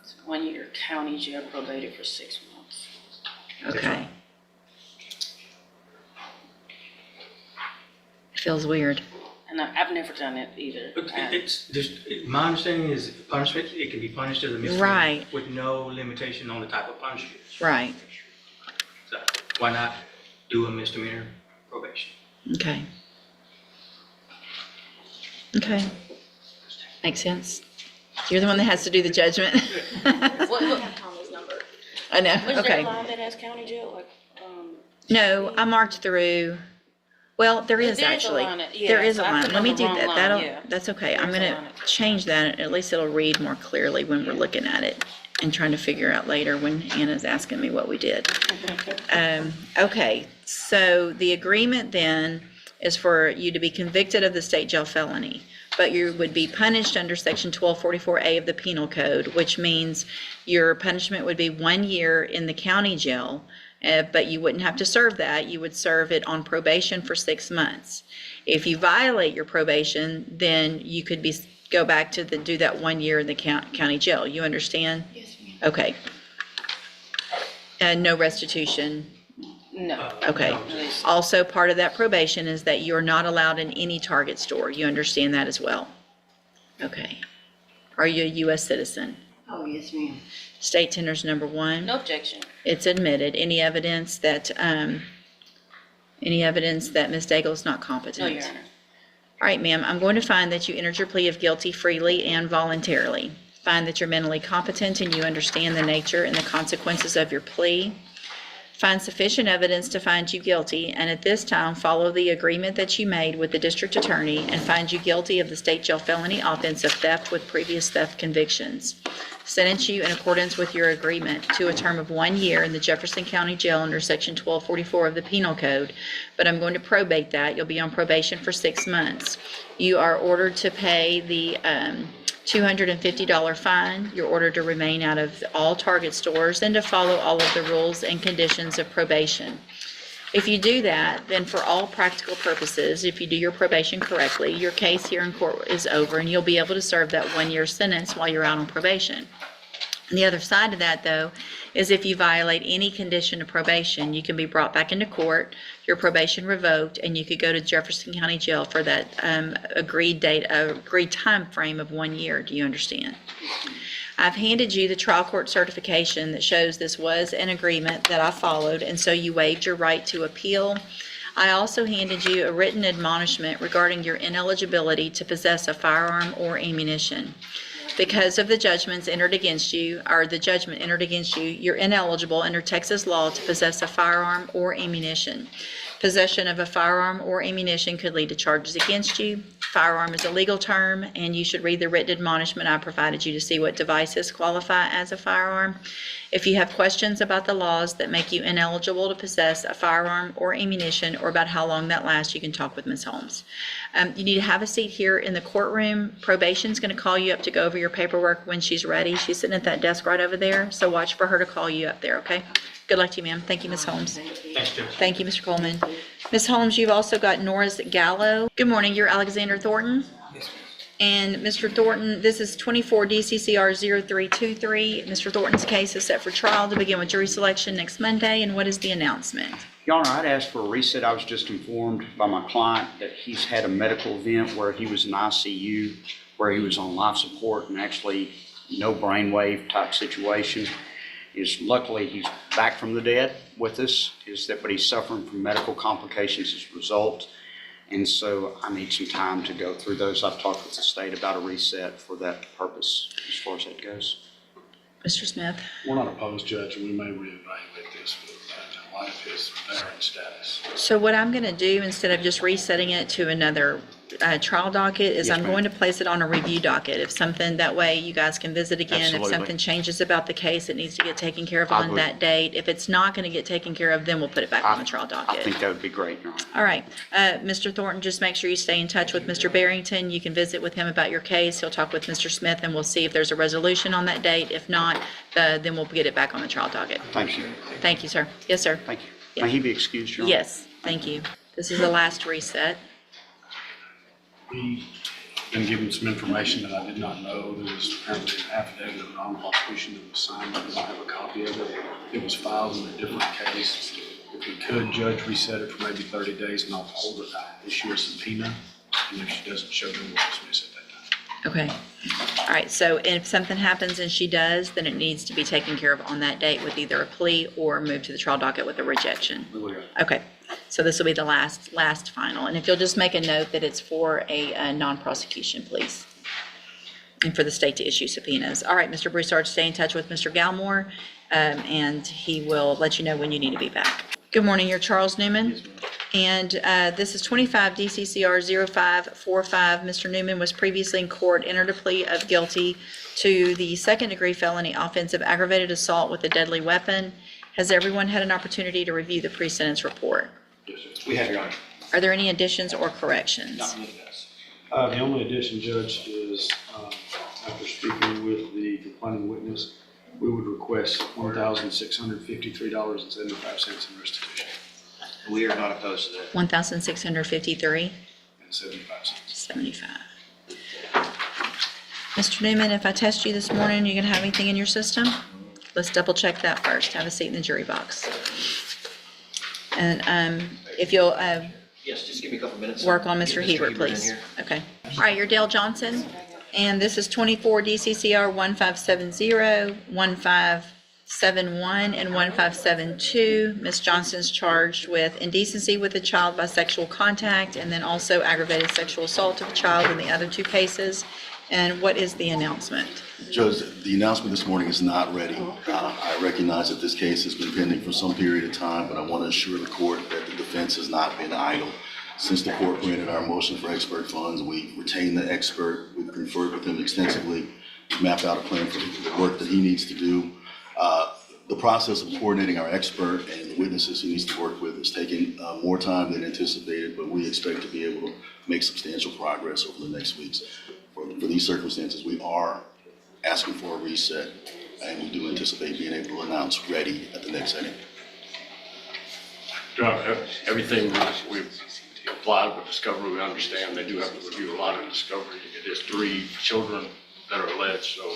It's 1 year county jail probated for 6 months. okay. It feels weird. And I've never done it either. It's just, my understanding is punishment, it can be punished as a misdemeanor. Right. With no limitation on the type of punishment. Right, So why not do a misdemeanor probation? okay. Okay. Makes sense. You're the one that has to do the judgment. What Tommy's number? I know, Was there a okay. line that has county jail, like, No, I marked through, well, there is There is a actually. line that- yeah, There is a so I line. put Let me on the do wrong that. line, That'll, yeah. that's okay. I'm There's a gonna line. change that. At least it'll read more clearly when we're looking at it and trying to figure out later when Anna's asking me what we did. Okay, so the agreement then is for you to be convicted of the state jail felony, but you would be punished under section 1244A of the Penal Code, which means your punishment would be 1 year in the county jail, but you wouldn't have to serve that. You would serve it on probation for 6 months. If you violate your probation, then you could go back to do that 1 year in the county jail. You understand? Yes, ma'am. Okay. And no restitution. No. Okay. No. Also, part of that probation is that you're not allowed in any Target store. You understand that as well? Okay. Are you a U.S. citizen? Oh, yes, ma'am. State tenders number 1. No objection. It's admitted. Any evidence that Ms. Daigle is not competent? No, Your Honor. All right, ma'am, I'm going to find that you entered your plea of guilty freely and voluntarily. Find that you're mentally competent and you understand the nature and the consequences of your plea. Find sufficient evidence to find you guilty, and at this time, follow the agreement that you made with the district attorney and find you guilty of the state jail felony offense of theft with previous theft convictions. sentence you in accordance with your agreement to a term of 1 year in the Jefferson County Jail under Section 1244 of the Penal Code, but I'm going to probate that. You'll be on probation for 6 months. You are ordered to pay the $250 fine. You're ordered to remain out of all Target stores and to follow all of the rules and conditions of probation. If you do that, then for all practical purposes, if you do your probation correctly, your case here in court is over and you'll be able to serve that 1-year sentence while you're out on probation. And the other side of that, though, is if you violate any condition of probation, you can be brought back into court, your probation revoked, and you could go to Jefferson County Jail for that agreed time frame of 1 year. Do you understand? I've handed you the trial court certification that shows this was an agreement that I followed, and so you waived your right to appeal. I also handed you a written admonishment regarding your ineligibility to possess a firearm or ammunition. Because of the judgments entered against you, or the judgment entered against you, you're ineligible under Texas law to possess a firearm or ammunition. Possession of a firearm or ammunition could lead to charges against you. Firearm is a legal term, and you should read the written admonishment I provided you to see what devices qualify as a firearm. If you have questions about the laws that make you ineligible to possess a firearm or ammunition, or about how long that lasts, you can talk with Ms. Holmes. You need to have a seat here in the courtroom. Probation's going to call you up to go over your paperwork when she's ready. She's sitting at that desk right over there, so watch for her to call you up there, okay? Good luck to you, ma'am. Thank you, Ms. Holmes. Thank you, Mr. Coleman. Ms. Holmes, you've also got Norris Gallo. Good morning, you're Alexander Thornton? Yes, ma'am. And Mr. Thornton, this is 24 DCCR 0323. Mr. Thornton's case is set for trial to begin with jury selection next Monday, and what is the announcement? Your Honor, I'd asked for a reset. I was just informed by my client that he's had a medical event where he was in ICU, where he was on life support and actually no brainwave type situation. Luckily he's back from the dead with us, but he's suffering from medical complications as a result. And so I need some time to go through those. I've talked with the state about a reset for that purpose as far as that goes. Mr. Smith? We're not opposed, Judge, and we may reevaluate this in light of his veteran status. So what I'm going to do, instead of just resetting it to another trial docket, is Yes, I'm ma'am. going to place it on a review docket. If something, that way you guys can visit again. Absolutely. If something changes about the case, it needs to get taken care of I on would- that date. If it's not going to get taken care of, then we'll put it back on the trial I docket. think that would be great, Your Honor. All right. Mr. Thornton, just make sure you stay in touch with Mr. Barrington. You can visit with him about your case. He'll talk with Mr. Smith, and we'll see if there's a resolution on that date. If not, then we'll get it back on the trial docket. Thank you. Thank you, sir. Yes, sir. Thank you. May he be excused, Your Honor? Yes, thank you. This is the last reset. We've been given some information that I did not know. There was apparently an affidavit of non-prosecution that was signed. I do not have a copy of it. It was filed in a different case. If we could, Judge, reset it for maybe 30 days and I'll hold it, issue a subpoena. And if she doesn't show, then we'll dismiss it that time. Okay. All right, so if something happens and she does, then it needs to be taken care of on that date with either a plea or moved to the trial docket with a rejection. Okay, so this will be the last final. And if you'll just make a note that it's for a non-prosecution, please. And for the state to issue subpoenas. All right, Mr. Broussard, stay in touch with Mr. Galmore, and he will let you know when you need to be back. Good morning, you're Charles Newman. Yes, ma'am. And this is 25 DCCR 0545. Mr. Newman was previously in court, entered a plea of guilty to the second-degree felony offense of aggravated assault with a deadly weapon. Has everyone had an opportunity to review the pre-sentence report? Yes, sir. We have, Your Honor. Are there any additions or corrections? The only addition, Judge, is after speaking with the complaining witness, we would request $1,653.75 in restitution. We are not opposed to that. 1,653. And 75 cents. 75. Mr. Newman, if I test you this morning, you gonna have anything in your system? Let's double check that first. Have a seat in the jury box. And if you'll Yes, just give me a couple minutes. work on Mr. Get Hebert, in please. here. Okay. All right, you're Dale Johnson, and this is 24 DCCR 1570, 1571, and 1572. Ms. Johnson's charged with indecency with a child by sexual contact, and then also aggravated sexual assault of a child in the other two cases. And what is the announcement? Judge, the announcement this morning is not ready. I recognize that this case has been pending for some period of time, but I want to assure the court that the defense has not been idle. Since the court granted our motion for expert funds, we retained the expert, we've conferred with him extensively. We've mapped out a plan for the work that he needs to do. The process of coordinating our expert and the witnesses he needs to work with is taking more time than anticipated, but we expect to be able to make substantial progress over the next weeks. For these circumstances, we are asking for a reset, and we do anticipate being able to announce ready at the next setting. Everything we've applied with discovery, we understand they do have to review a lot of discovery. It is 3 children that are alleged, so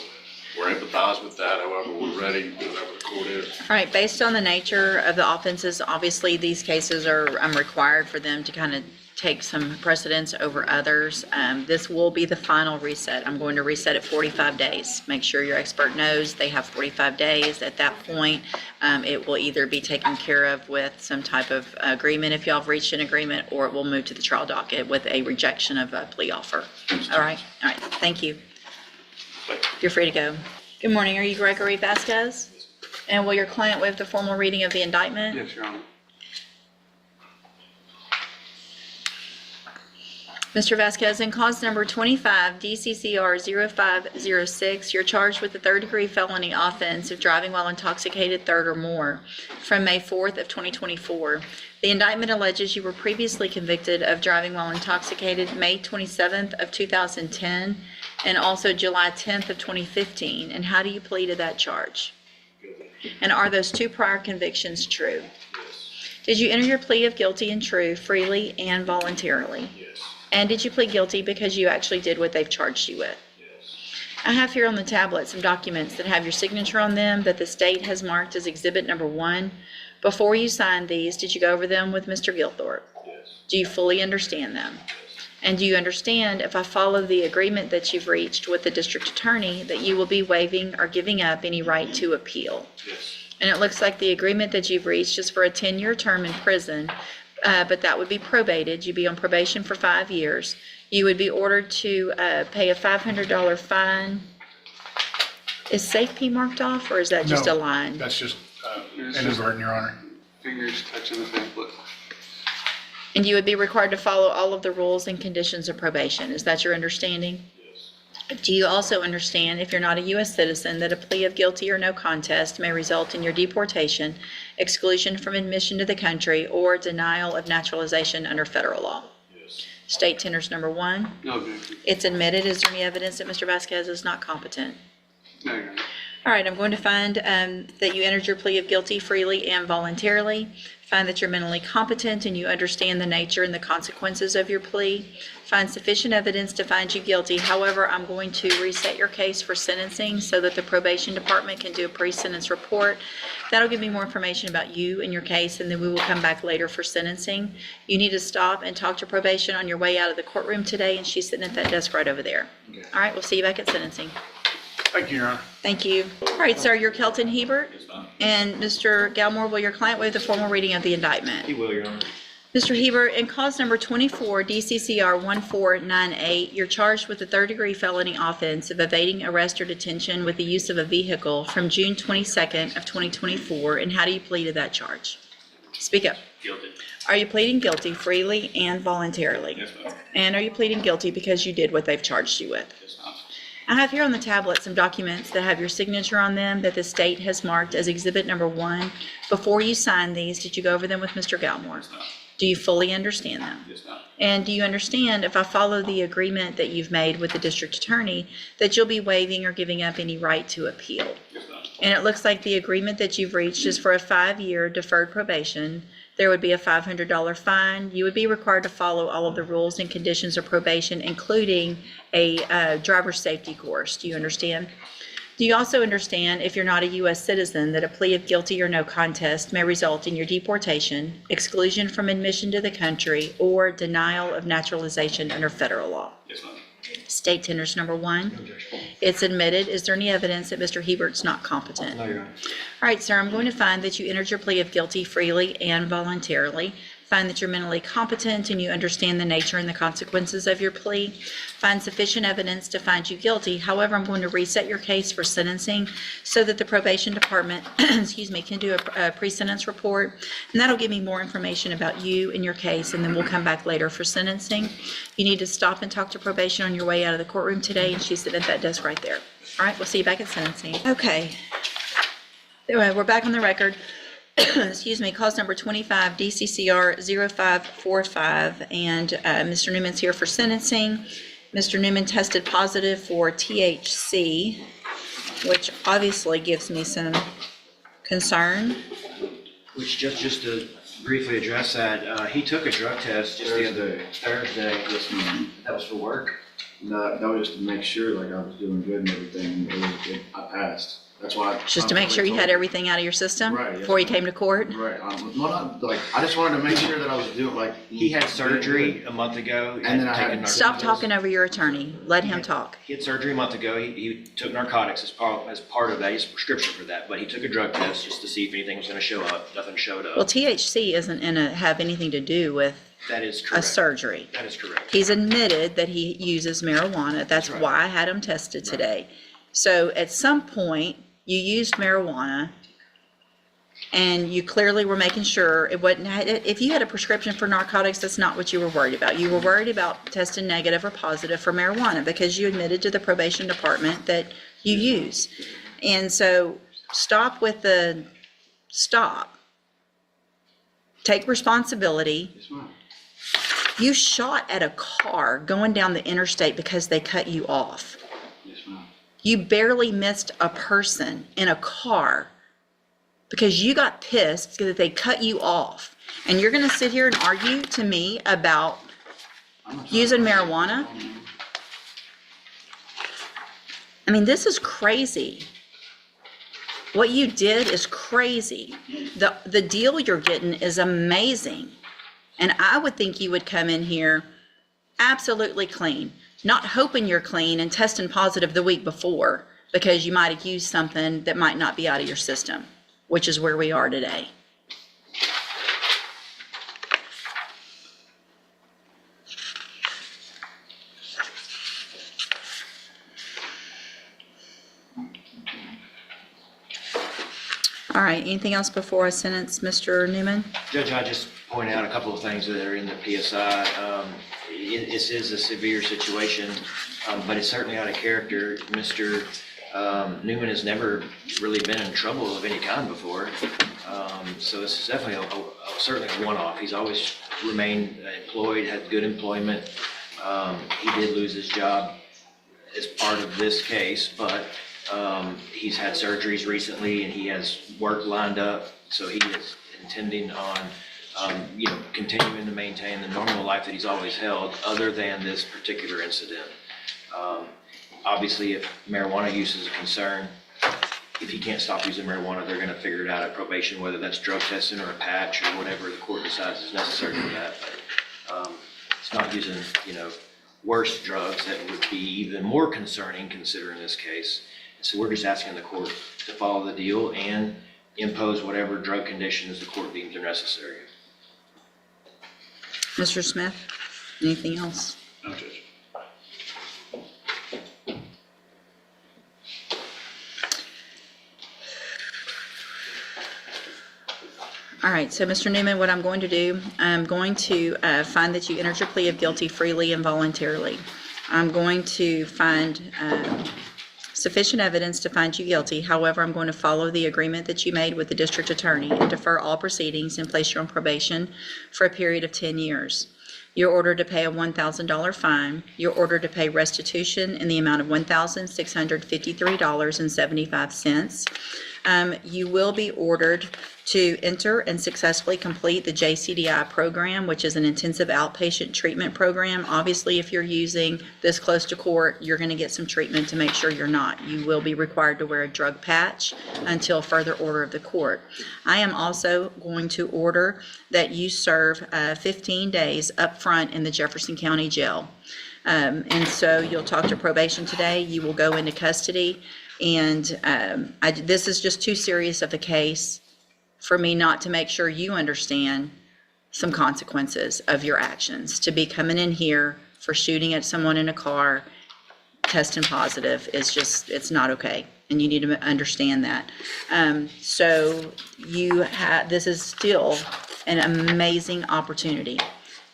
we're empathize with that. However, we're ready, whatever the court is. All right, based on the nature of the offenses, obviously these cases are required for them to kind of take some precedence over others. This will be the final reset. I'm going to reset at 45 days. Make sure your expert knows they have 45 days. At that point, it will either be taken care of with some type of agreement if y'all have reached an agreement, or it will move to the trial docket with a rejection of a plea offer. All right, thank you. You're free to go. Good morning. Are you Gregory Vasquez? And will your client waive the formal reading of the indictment? Yes, Your Honor. Mr. Vasquez, in cause number 25 DCCR 0506, you're charged with the third-degree felony offense of driving while intoxicated third or more from May 4th of 2024. The indictment alleges you were previously convicted of driving while intoxicated May 27th of 2010 and also July 10th of 2015. And how do you plead to that charge? And are those 2 prior convictions true? Yes. Did you enter your plea of guilty and true freely and voluntarily? Yes. And did you plead guilty because you actually did what they've charged you with? Yes. I have here on the tablet some documents that have your signature on them that the state has marked as exhibit number 1. Before you signed these, did you go over them with Mr. Gilthorpe? Yes. Do you fully understand them? And do you understand, if I follow the agreement that you've reached with the district attorney, that you will be waiving or giving up any right to appeal? Yes. And it looks like the agreement that you've reached is for a 10-year term in prison, but that would be probated. You'd be on probation for 5 years. You would be ordered to pay a $500 fine. Is safety marked off, or is that just a line? That's just inadvertent, Your Honor. Fingers touching the pamphlet. And you would be required to follow all of the rules and conditions of probation. Is that your understanding? Yes. Do you also understand, if you're not a U.S. citizen, that a plea of guilty or no contest may result in your deportation, exclusion from admission to the country, or denial of naturalization under federal law? Yes. State tenders number 1. No objection. It's admitted. Is there any evidence that Mr. Vasquez is not competent? No, Your Honor. All right, I'm going to find that you entered your plea of guilty freely and voluntarily. Find that you're mentally competent and you understand the nature and the consequences of your plea. Find sufficient evidence to find you guilty. However, I'm going to reset your case for sentencing so that the probation department can do a pre-sentence report. That'll give me more information about you and your case, and then we will come back later for sentencing. You need to stop and talk to probation on your way out of the courtroom today, and she's sitting at that desk right over there. Okay. All right, we'll see you back at sentencing. Thank you, Your Honor. Thank you. All right, sir, you're Kelton Hebert. And Mr. Galmore, will your client waive the formal reading of the indictment? He will, Your Honor. Mr. Hebert, in cause number 24 DCCR 1498, you're charged with the third-degree felony offense of evading arrest or detention with the use of a vehicle from June 22nd of 2024. And how do you plead to that charge? Speak up. Guilty. Are you pleading guilty freely and voluntarily? Yes, ma'am. And are you pleading guilty because you did what they've charged you with? Yes, ma'am. I have here on the tablet some documents that have your signature on them that the state has marked as exhibit number 1. Before you signed these, did you go over them with Mr. Galmore? Yes, ma'am. Do you fully understand them? Yes, ma'am. And do you understand, if I follow the agreement that you've made with the district attorney, that you'll be waiving or giving up any right to appeal? Yes, ma'am. And it looks like the agreement that you've reached is for a 5-year deferred probation. There would be a $500 fine. You would be required to follow all of the rules and conditions of probation, including a driver's safety course. Do you understand? Do you also understand, if you're not a U.S. citizen, that a plea of guilty or no contest may result in your deportation, exclusion from admission to the country, or denial of naturalization under federal law? Yes, ma'am. State tenders number 1. It's admitted. Is there any evidence that Mr. Hebert's not competent? No, Your Honor. All right, sir, I'm going to find that you entered your plea of guilty freely and voluntarily. Find that you're mentally competent and you understand the nature and the consequences of your plea. Find sufficient evidence to find you guilty. However, I'm going to reset your case for sentencing so that the probation department, can do a pre-sentence report. And that'll give me more information about you and your case, and then we'll come back later for sentencing. You need to stop and talk to probation on your way out of the courtroom today, and she's sitting at that desk right there. All right, we'll see you back at sentencing. Okay. Anyway, we're back on the record. Excuse me, cause number 25, DCCR 0545, and Mr. Newman's here for sentencing. Mr. Newman tested positive for THC, which obviously gives me some concern. Which, just to briefly address that, he took a drug test just the other Thursday. That was for work. No, that was just to make sure like I was doing good and everything. I passed. That's why. Just to make sure you had everything out of your system Right, yes, before you ma'am. came to court? Right. I just wanted to make sure that I was doing like. He had surgery a month ago. He And then I taken had- narcotics. Stop talking over your attorney. Let him talk. He had surgery a month ago. He took narcotics as part of that. He has a prescription for that. But he took a drug test just to see if anything was going to show up. Nothing showed up. Well, THC isn't have anything to do with That is a correct. surgery. That is correct. He's admitted that he uses marijuana. That's right. why I had him tested today. So at some point, you used marijuana, and you clearly were making sure it wasn't, if you had a prescription for narcotics, that's not what you were worried about. You were worried about testing negative or positive for marijuana because you admitted to the probation department that you use. And so stop. Take responsibility. Yes, ma'am. You shot at a car going down the interstate because they cut you off. Yes, ma'am. You barely missed a person in a car because you got pissed that they cut you off. And you're going to sit here and argue to me about using marijuana? I mean, this is crazy. What you did is crazy. The deal you're getting is amazing. And I would think you would come in here absolutely clean, not hoping you're clean and testing positive the week before because you might have used something that might not be out of your system, which is where we are today. All right, anything else before I sentence Mr. Newman? Judge, I just point out a couple of things that are in the PSI. This is a severe situation, but it's certainly out of character. Mr. Newman has never really been in trouble of any kind before. So this is definitely certainly a one-off. He's always remained employed, had good employment. He did lose his job as part of this case, but he's had surgeries recently and he has work lined up. So he is intending on continuing to maintain the normal life that he's always held, other than this particular incident. Obviously, if marijuana use is a concern, if he can't stop using marijuana, they're gonna figure it out at probation, whether that's drug testing or a patch or whatever the court decides is necessary for that. But it's not using, worse drugs that would be even more concerning considering this case. So we're just asking the court to follow the deal and impose whatever drug conditions the court deems are necessary. Mr. Smith, anything else? No, Judge. All right, so Mr. Newman, what I'm going to do, I'm going to find that you entered your plea of guilty freely and voluntarily. I'm going to find sufficient evidence to find you guilty. However, I'm going to follow the agreement that you made with the district attorney and defer all proceedings and place you on probation for a period of 10 years. You're ordered to pay a $1,000 fine. You're ordered to pay restitution in the amount of $1,653.75. You will be ordered to enter and successfully complete the JCDI program, which is an intensive outpatient treatment program. Obviously, if you're using this close to court, you're going to get some treatment to make sure you're not. You will be required to wear a drug patch until further order of the court. I am also going to order that you serve 15 days up front in the Jefferson County Jail. And so you'll talk to probation today. You will go into custody. And this is just too serious of a case for me not to make sure you understand some consequences of your actions. To be coming in here for shooting at someone in a car, testing positive, is just, it's not okay. And you need to understand that. So this is still an amazing opportunity.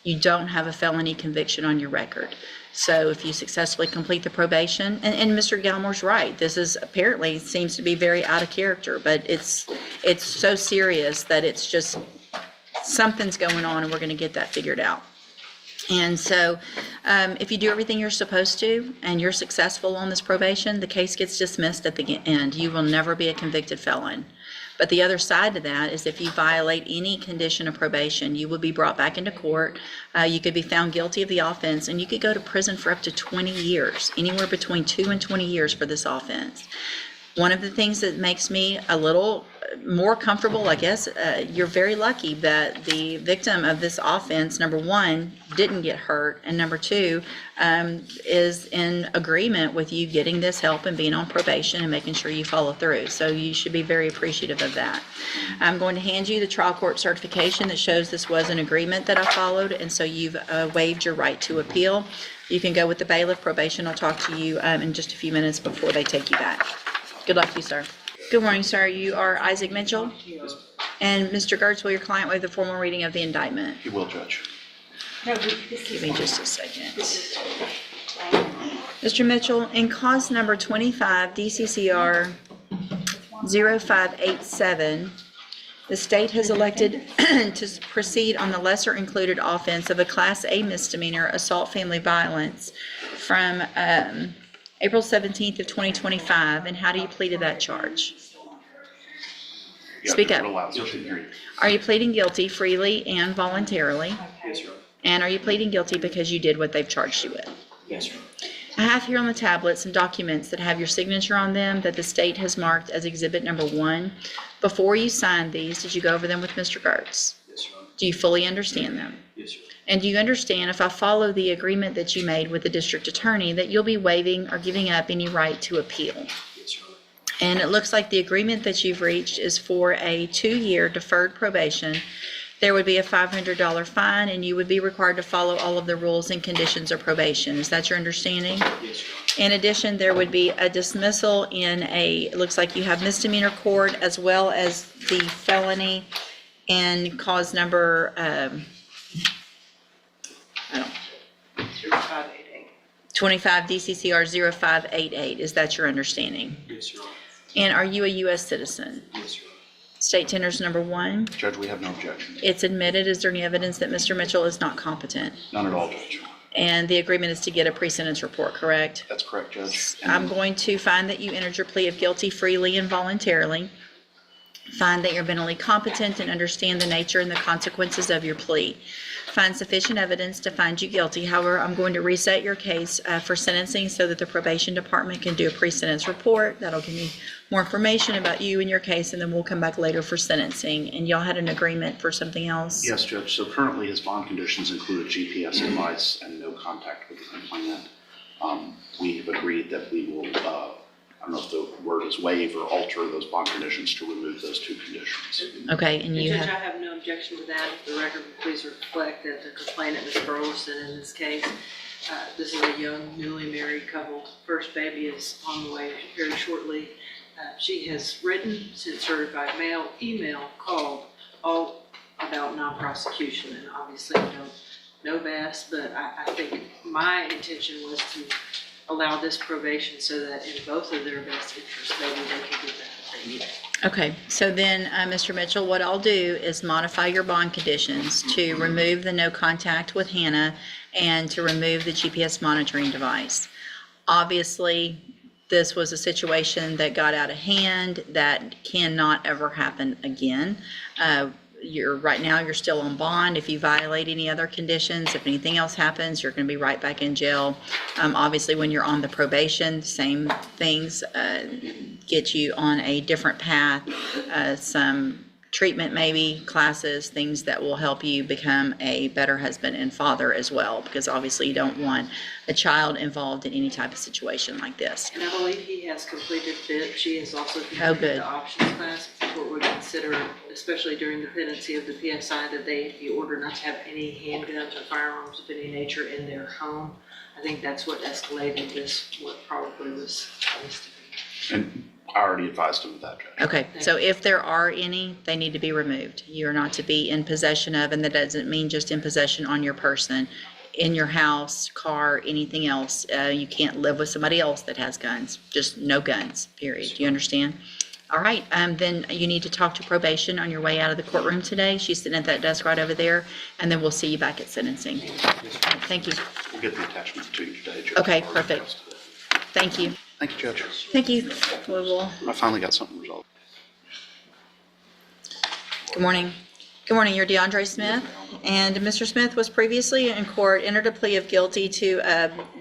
you don't have a felony conviction on your record. So if you successfully complete the probation, and Mr. Galmore's right, this is apparently seems to be very out of character, but it's so serious that it's just something's going on, and we're going to get that figured out. And so if you do everything you're supposed to and you're successful on this probation, the case gets dismissed at the end. You will never be a convicted felon. But the other side to that is if you violate any condition of probation, you will be brought back into court. You could be found guilty of the offense, and you could go to prison for up to 20 years, anywhere between 2 and 20 years for this offense. One of the things that makes me a little more comfortable, I guess, you're very lucky that the victim of this offense, number one, didn't get hurt, and number two, is in agreement with you getting this help and being on probation and making sure you follow through. So you should be very appreciative of that. I'm going to hand you the trial court certification that shows this was an agreement that I followed, and so you've waived your right to appeal. You can go with the bailiff. Probation will talk to you in just a few minutes before they take you back. Good luck to you, sir. Good morning, sir. You are Isaac Mitchell? And Mr. Gertz, will your client waive the formal reading of the indictment? He will, Judge. Give me just a second. Mr. Mitchell, in cause number 25, DCCR 0587, the state has elected to proceed on the lesser included offense of a Class A misdemeanor assault family violence from April 17th of 2025, and how do you plead to that charge? Speak up. Are you pleading guilty freely and voluntarily? Yes, Your Honor. And are you pleading guilty because you did what they've charged you with? Yes, Your Honor. I have here on the tablet some documents that have your signature on them that the state has marked as exhibit number 1. Before you signed these, did you go over them with Mr. Gertz? Yes, Your Honor. Do you fully understand them? Yes, Your Honor. And do you understand, if I follow the agreement that you made with the district attorney, that you'll be waiving or giving up any right to appeal? Yes, Your Honor. And it looks like the agreement that you've reached is for a 2-year deferred probation. There would be a $500 fine, and you would be required to follow all of the rules and conditions of probation. Is that your understanding? Yes, Your Honor. In addition, there would be a dismissal in it looks like you have misdemeanor court as well as the felony in cause number, 0588. 25 DCCR 0588. Is that your understanding? Yes, Your Honor. And are you a U.S. citizen? Yes, Your Honor. State tenders number 1. Judge, we have no objection. It's admitted. Is there any evidence that Mr. Mitchell is not competent? None at all, Judge. And the agreement is to get a pre-sentence report, correct? That's correct, Judge. I'm going to find that you entered your plea of guilty freely and voluntarily. Find that you're mentally competent and understand the nature and the consequences of your plea. Find sufficient evidence to find you guilty. However, I'm going to reset your case for sentencing so that the probation department can do a pre-sentence report. That'll give me more information about you and your case, and then we'll come back later for sentencing. And y'all had an agreement for something else? Yes, Judge. So currently, his bond conditions include a GPS device and no contact with the complainant. We have agreed that we will, I don't know if the word is waive or alter those bond conditions to remove those 2 conditions. Okay, and you Judge, I have, have no objection to that. If the record would please reflect that the complainant, Ms. Burleson, in this case, this is a young, newly married couple. First baby is on the way very shortly. She has written, sent certified mail, email, called, all about non-prosecution, and obviously I don't know best, but I think my intention was to allow this probation so that in both of their best interests, maybe they can get that if they need it. okay, so then, Mr. Mitchell, what I'll do is modify your bond conditions to remove the no contact with Hannah and to remove the GPS monitoring device. Obviously, this was a situation that got out of hand that cannot ever happen again. Right now, you're still on bond. If you violate any other conditions, if anything else happens, you're going to be right back in jail. Obviously, when you're on the probation, same things get you on a different path, some treatment maybe, classes, things that will help you become a better husband and father as well, because obviously you don't want a child involved in any type of situation like this. And I believe he has completed FIP. She has also Oh, completed good. the options class. The court would consider, especially during the pendency of the PSI, that they be ordered not to have any handguns or firearms of any nature in their home. I think that's what escalated this, what probably was a misdemeanor. And I already advised him of that, Judge. Okay, so if there are any, they need to be removed. You're not to be in possession of, and that doesn't mean just in possession on your person, in your house, car, anything else. You can't live with somebody else that has guns, just no guns, period. Do you understand? All right, then you need to talk to probation on your way out of the courtroom today. She's sitting at that desk right over there, and then we'll see you back at sentencing. Thank you. We'll get the attachments to you today, Judge. Okay, perfect. Thank you. Thank you, Judge. Thank you. We will. I finally got something resolved. Good morning. Good morning, you're DeAndre Smith, and Mr. Smith was previously in court, entered a plea of guilty to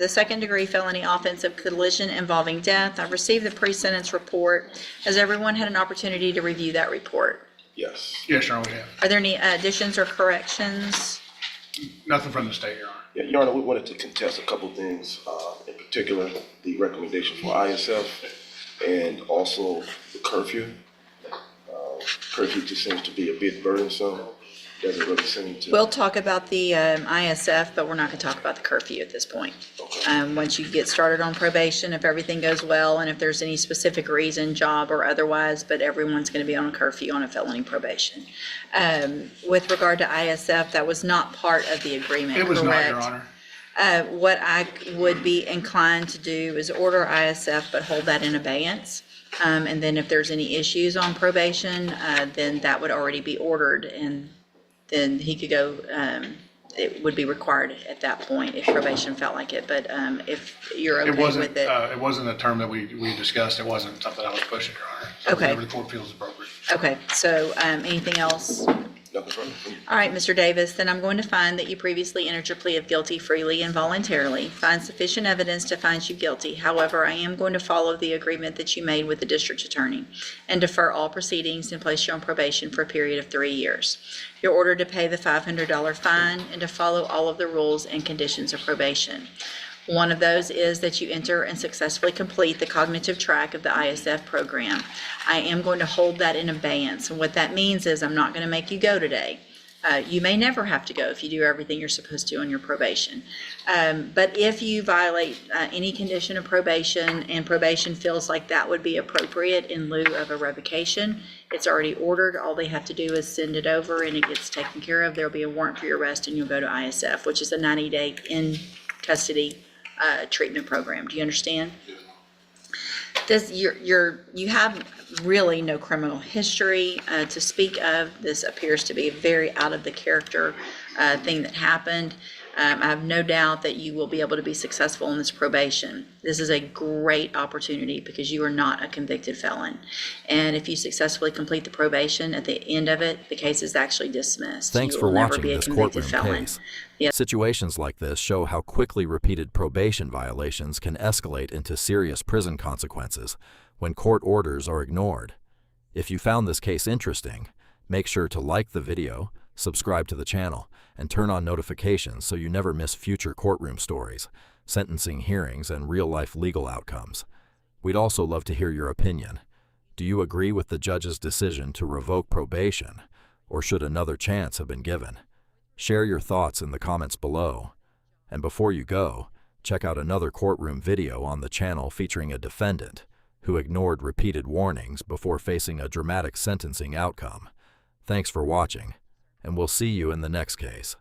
the second-degree felony offense of collision involving death. I've received the pre-sentence report. Has everyone had an opportunity to review that report? Yes. Yes, Your Honor, we have. Are there any additions or corrections? Nothing from the state, Your Honor. Yeah, Your Honor, we wanted to contest a couple things, in particular, the recommendation for ISF and also the curfew. Curfew just seems to be a bit burdensome, doesn't really seem to. We'll talk about the ISF, but we're not going to talk about the curfew at this point. Once you get started on probation, if everything goes well, and if there's any specific reason, job or otherwise, but everyone's going to be on a curfew on a felony probation. With regard to ISF, that was not part of the agreement, It was not, correct? Your Honor. What I would be inclined to do is order ISF, but hold that in abeyance. And then if there's any issues on probation, then that would already be ordered, and then he could go, it would be required at that point if probation felt like it. But if you're okay with it. It wasn't a term that we discussed. It wasn't something I was pushing, Your Honor. So Okay. Whatever the court feels appropriate. Okay, so anything else? Nothing further. All right, Mr. Davis, then I'm going to find that you previously entered your plea of guilty freely and voluntarily. Find sufficient evidence to find you guilty. However, I am going to follow the agreement that you made with the district attorney and defer all proceedings and place you on probation for a period of 3 years. You're ordered to pay the $500 fine and to follow all of the rules and conditions of probation. One of those is that you enter and successfully complete the cognitive track of the ISF program. I am going to hold that in abeyance, and what that means is I'm not going to make you go today. You may never have to go if you do everything you're supposed to on your probation. But if you violate any condition of probation and probation feels like that would be appropriate in lieu of a revocation, it's already ordered. All they have to do is send it over and it gets taken care of. There'll be a warrant for your arrest and you'll go to ISF, which is a 90-day in custody treatment program. Do you understand? You have really no criminal history to speak of. This appears to be a very out of the character thing that happened. I have no doubt that you will be able to be successful in this probation. This is a great opportunity because you are not a convicted felon. And if you successfully complete the probation, at the end of it, the case is actually dismissed. Thanks You for will never watching be a this convicted courtroom felon. case. Yeah. Situations like this show how quickly repeated probation violations can escalate into serious prison consequences when court orders are ignored. If you found this case interesting, make sure to like the video, subscribe to the channel, and turn on notifications so you never miss future courtroom stories, sentencing hearings, and real-life legal outcomes. We'd also love to hear your opinion. Do you agree with the judge's decision to revoke probation, or should another chance have been given? Share your thoughts in the comments below. And before you go, check out another courtroom video on the channel featuring a defendant who ignored repeated warnings before facing a dramatic sentencing outcome. Thanks for watching, and we'll see you in the next case.